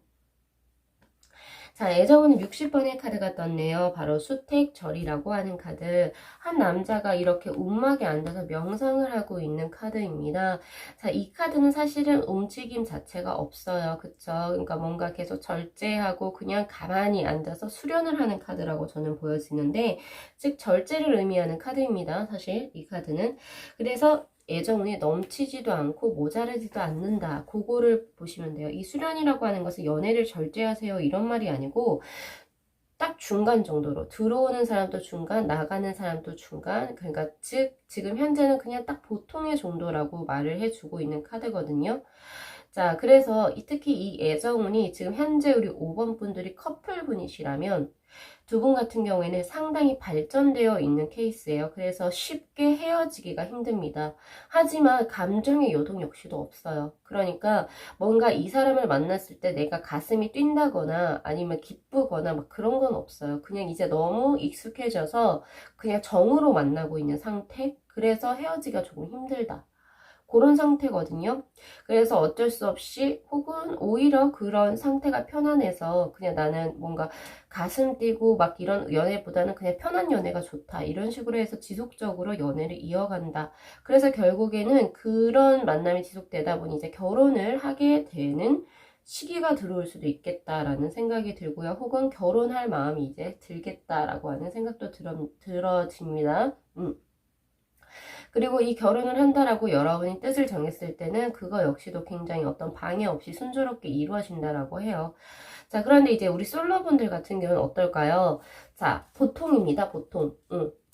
자, 애정은 60번의 카드가 떴네요. 바로 수택절이라고 하는 카드. 한 남자가 이렇게 움막에 앉아서 명상을 하고 있는 카드입니다. 자, 이 카드는 사실은 움직임 자체가 없어요. 그쵸? 그러니까 뭔가 계속 절제하고 그냥 가만히 앉아서 수련을 하는 카드라고 저는 보여지는데, 즉 절제를 의미하는 카드입니다. 사실 이 카드는. 그래서 애정운이 넘치지도 않고 모자르지도 않는다. 그거를 보시면 돼요. 이 수련이라고 하는 것은 연애를 절제하세요 이런 말이 아니고 딱 중간 정도로 들어오는 사람도 중간, 나가는 사람도 중간. 그러니까 지금 현재는 그냥 딱 보통의 정도라고 말을 해주고 있는 카드거든요. 자, 그래서 특히 이 애정운이 지금 현재 우리 5번 분들이 커플 분이시라면 두 분 같은 경우에는 상당히 발전되어 있는 케이스예요. 그래서 쉽게 헤어지기가 힘듭니다. 하지만 감정의 요동 역시도 없어요. 그러니까 뭔가 이 사람을 만났을 때 내가 가슴이 뛴다거나 아니면 기쁘거나 막 그런 건 없어요. 그냥 이제 너무 익숙해져서 그냥 정으로 만나고 있는 상태? 그래서 헤어지기가 조금 힘들다. 그런 상태거든요. 그래서 어쩔 수 없이 혹은 오히려 그런 상태가 편안해서 그냥 나는 뭔가 가슴 뛰고 막 이런 연애보다는 그냥 편한 연애가 좋다. 이런 식으로 해서 지속적으로 연애를 이어간다. 그래서 결국에는 그런 만남이 지속되다 보니 이제 결혼을 하게 되는 시기가 들어올 수도 있겠다라는 생각이 들고요. 혹은 결혼할 마음이 이제 들겠다라고 하는 생각도 들어집니다. 그리고 이 결혼을 한다라고 여러분이 뜻을 정했을 때는 그거 역시도 굉장히 어떤 방해 없이 순조롭게 이루어진다라고 해요. 자, 그런데 이제 우리 솔로분들 같은 경우는 어떨까요? 자, 보통입니다, 보통.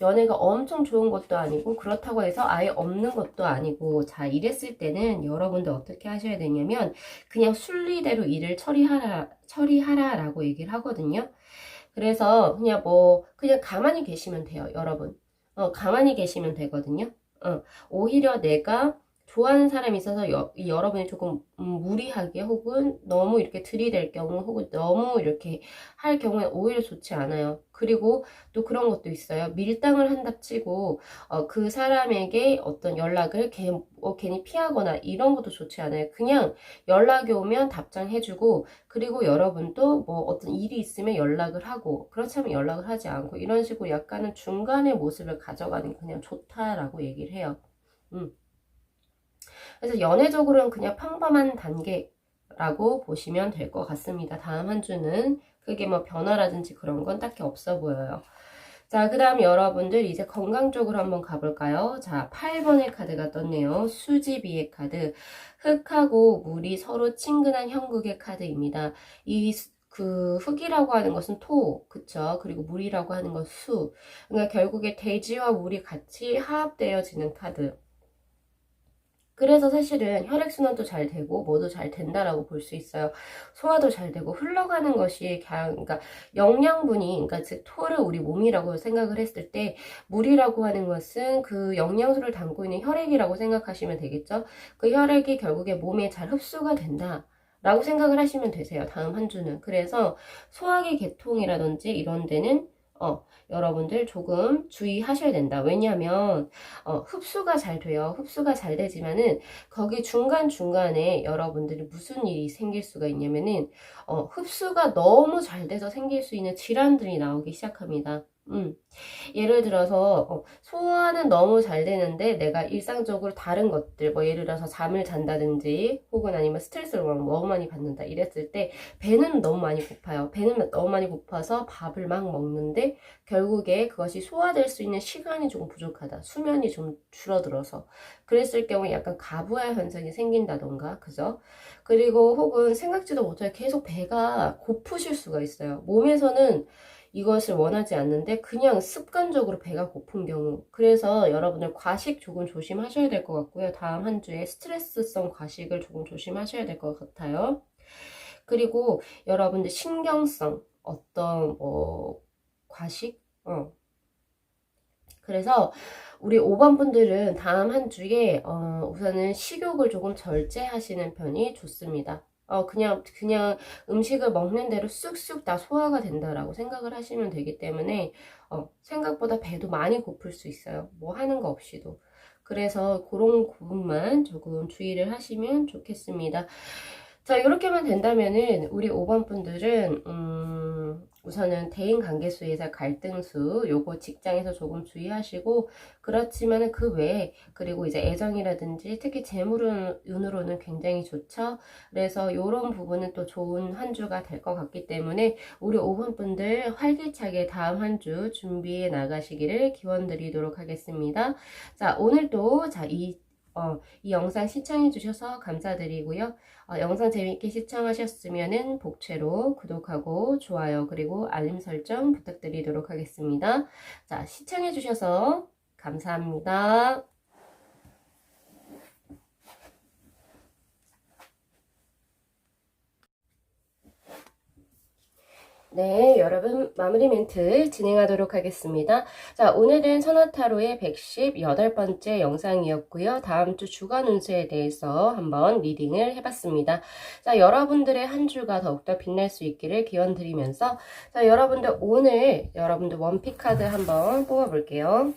연애가 엄청 좋은 것도 아니고, 그렇다고 해서 아예 없는 것도 아니고, 자, 이랬을 때는 여러분들 어떻게 하셔야 되냐면, 그냥 순리대로 일을 처리하라라고 얘기를 하거든요. 그래서 그냥 그냥 가만히 계시면 돼요, 여러분. 가만히 계시면 되거든요. 오히려 내가 좋아하는 사람이 있어서 여러분이 조금 무리하게 혹은 너무 이렇게 들이댈 경우 혹은 너무 이렇게 할 경우에 오히려 좋지 않아요. 그리고 또 그런 것도 있어요. 밀당을 한답치고 그 사람에게 어떤 연락을 괜히 피하거나 이런 것도 좋지 않아요. 그냥 연락이 오면 답장해주고 그리고 여러분도 뭐 어떤 일이 있으면 연락을 하고 그렇지 않으면 연락을 하지 않고 이런 식으로 약간은 중간의 모습을 가져가는 게 그냥 좋다라고 얘기를 해요. 그래서 연애적으로는 그냥 평범한 단계라고 보시면 될 것 같습니다. 다음 한 주는 그게 뭐 변화라든지 그런 건 딱히 없어 보여요. 자, 그 다음 여러분들 이제 건강 쪽으로 한번 가볼까요? 자, 8번의 카드가 떴네요. 수지비의 카드. 흙하고 물이 서로 친근한 형국의 카드입니다. 그 흙이라고 하는 것은 토, 그쵸? 그리고 물이라고 하는 건 수. 그러니까 결국에 대지와 물이 같이 화합되어지는 카드. 그래서 사실은 혈액순환도 잘 되고 뭐도 잘 된다라고 볼 수 있어요. 소화도 잘 되고 흘러가는 것이 그러니까 영양분이 그러니까 즉 토를 우리 몸이라고 생각을 했을 때 물이라고 하는 것은 그 영양소를 담고 있는 혈액이라고 생각하시면 되겠죠. 그 혈액이 결국에 몸에 잘 흡수가 된다. 라고 생각을 하시면 되세요. 다음 한 주는. 그래서 소화기 계통이라든지 이런 데는 여러분들 조금 주의하셔야 된다. 왜냐하면 흡수가 잘 돼요. 흡수가 잘 되지만은 거기 중간중간에 여러분들이 무슨 일이 생길 수가 있냐면은 흡수가 너무 잘 돼서 생길 수 있는 질환들이 나오기 시작합니다. 예를 들어서 소화는 너무 잘 되는데 내가 일상적으로 다른 것들 뭐 예를 들어서 잠을 잔다든지 혹은 아니면 스트레스를 너무 많이 받는다 이랬을 때 배는 너무 많이 고파요. 배는 너무 많이 고파서 밥을 막 먹는데 결국에 그것이 소화될 수 있는 시간이 조금 부족하다. 수면이 좀 줄어들어서 그랬을 경우에 약간 가부화 현상이 생긴다던가 그죠? 그리고 혹은 생각지도 못하게 계속 배가 고프실 수가 있어요. 몸에서는 이것을 원하지 않는데 그냥 습관적으로 배가 고픈 경우 그래서 여러분들 과식 조금 조심하셔야 될 것 같고요. 다음 한 주에 스트레스성 과식을 조금 조심하셔야 될 것 같아요. 그리고 여러분들 신경성 어떤 과식? 그래서 우리 5번 분들은 다음 한 주에 우선은 식욕을 조금 절제하시는 편이 좋습니다. 그냥 음식을 먹는 대로 쑥쑥 다 소화가 된다라고 생각을 하시면 되기 때문에 생각보다 배도 많이 고플 수 있어요. 뭐 하는 거 없이도. 그래서 그런 부분만 조금 주의를 하시면 좋겠습니다. 자, 이렇게만 된다면은 우리 5번 분들은 우선은 대인 관계수에서 갈등수 요거 직장에서 조금 주의하시고 그렇지만은 그 외에 그리고 이제 애정이라든지 특히 재물운으로는 굉장히 좋죠. 그래서 요런 부분은 또 좋은 한 주가 될 것 같기 때문에 우리 5번 분들 활기차게 다음 한 주 준비해 나가시기를 기원드리도록 하겠습니다. 자, 오늘도 이 영상 시청해 주셔서 감사드리고요. 영상 재밌게 시청하셨으면 복채로 구독하고 좋아요 그리고 알림 설정 부탁드리도록 하겠습니다. 자, 시청해 주셔서 감사합니다. 네, 여러분 마무리 멘트 진행하도록 하겠습니다. 자, 오늘은 선화타로의 118번째 영상이었고요. 다음 주 주간 운세에 대해서 한번 리딩을 해봤습니다. 자, 여러분들의 한 주가 더욱더 빛날 수 있기를 기원드리면서 자, 여러분들 오늘 여러분들 원픽 카드 한번 뽑아볼게요.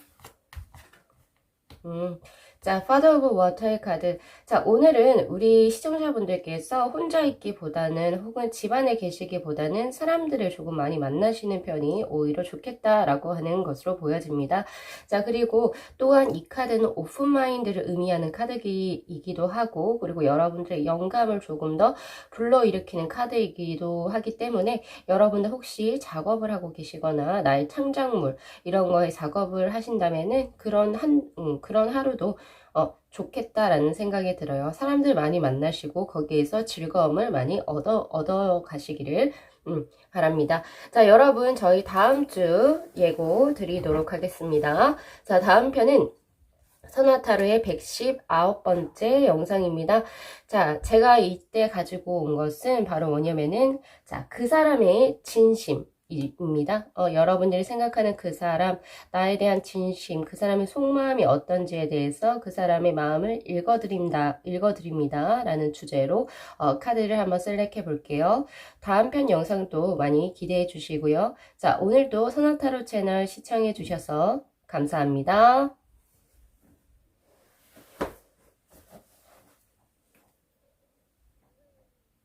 자, Father of Water의 카드. 자, 오늘은 우리 시청자분들께서 혼자 있기보다는 혹은 집안에 계시기보다는 사람들을 조금 많이 만나시는 편이 오히려 좋겠다라고 하는 것으로 보여집니다. 자, 그리고 또한 이 카드는 오픈마인드를 의미하는 카드이기도 하고 그리고 여러분들의 영감을 조금 더 불러일으키는 카드이기도 하기 때문에 여러분들 혹시 작업을 하고 계시거나 나의 창작물 이런 거에 작업을 하신다면은 그런 하루도 좋겠다라는 생각이 들어요. 사람들 많이 만나시고 거기에서 즐거움을 많이 얻어 가시기를 바랍니다. 자, 여러분 저희 다음 주 예고 드리도록 하겠습니다. 자, 다음 편은 선화타로의 119번째 영상입니다. 자, 제가 이때 가지고 온 것은 바로 뭐냐면은, 자, 그 사람의 진심입니다. 여러분들이 생각하는 그 사람, 나에 대한 진심, 그 사람의 속마음이 어떤지에 대해서 그 사람의 마음을 읽어드립니다. 라는 주제로, 카드를 한번 셀렉해 볼게요. 다음 편 영상도 많이 기대해 주시고요. 자, 오늘도 선화타로 채널 시청해 주셔서 감사합니다.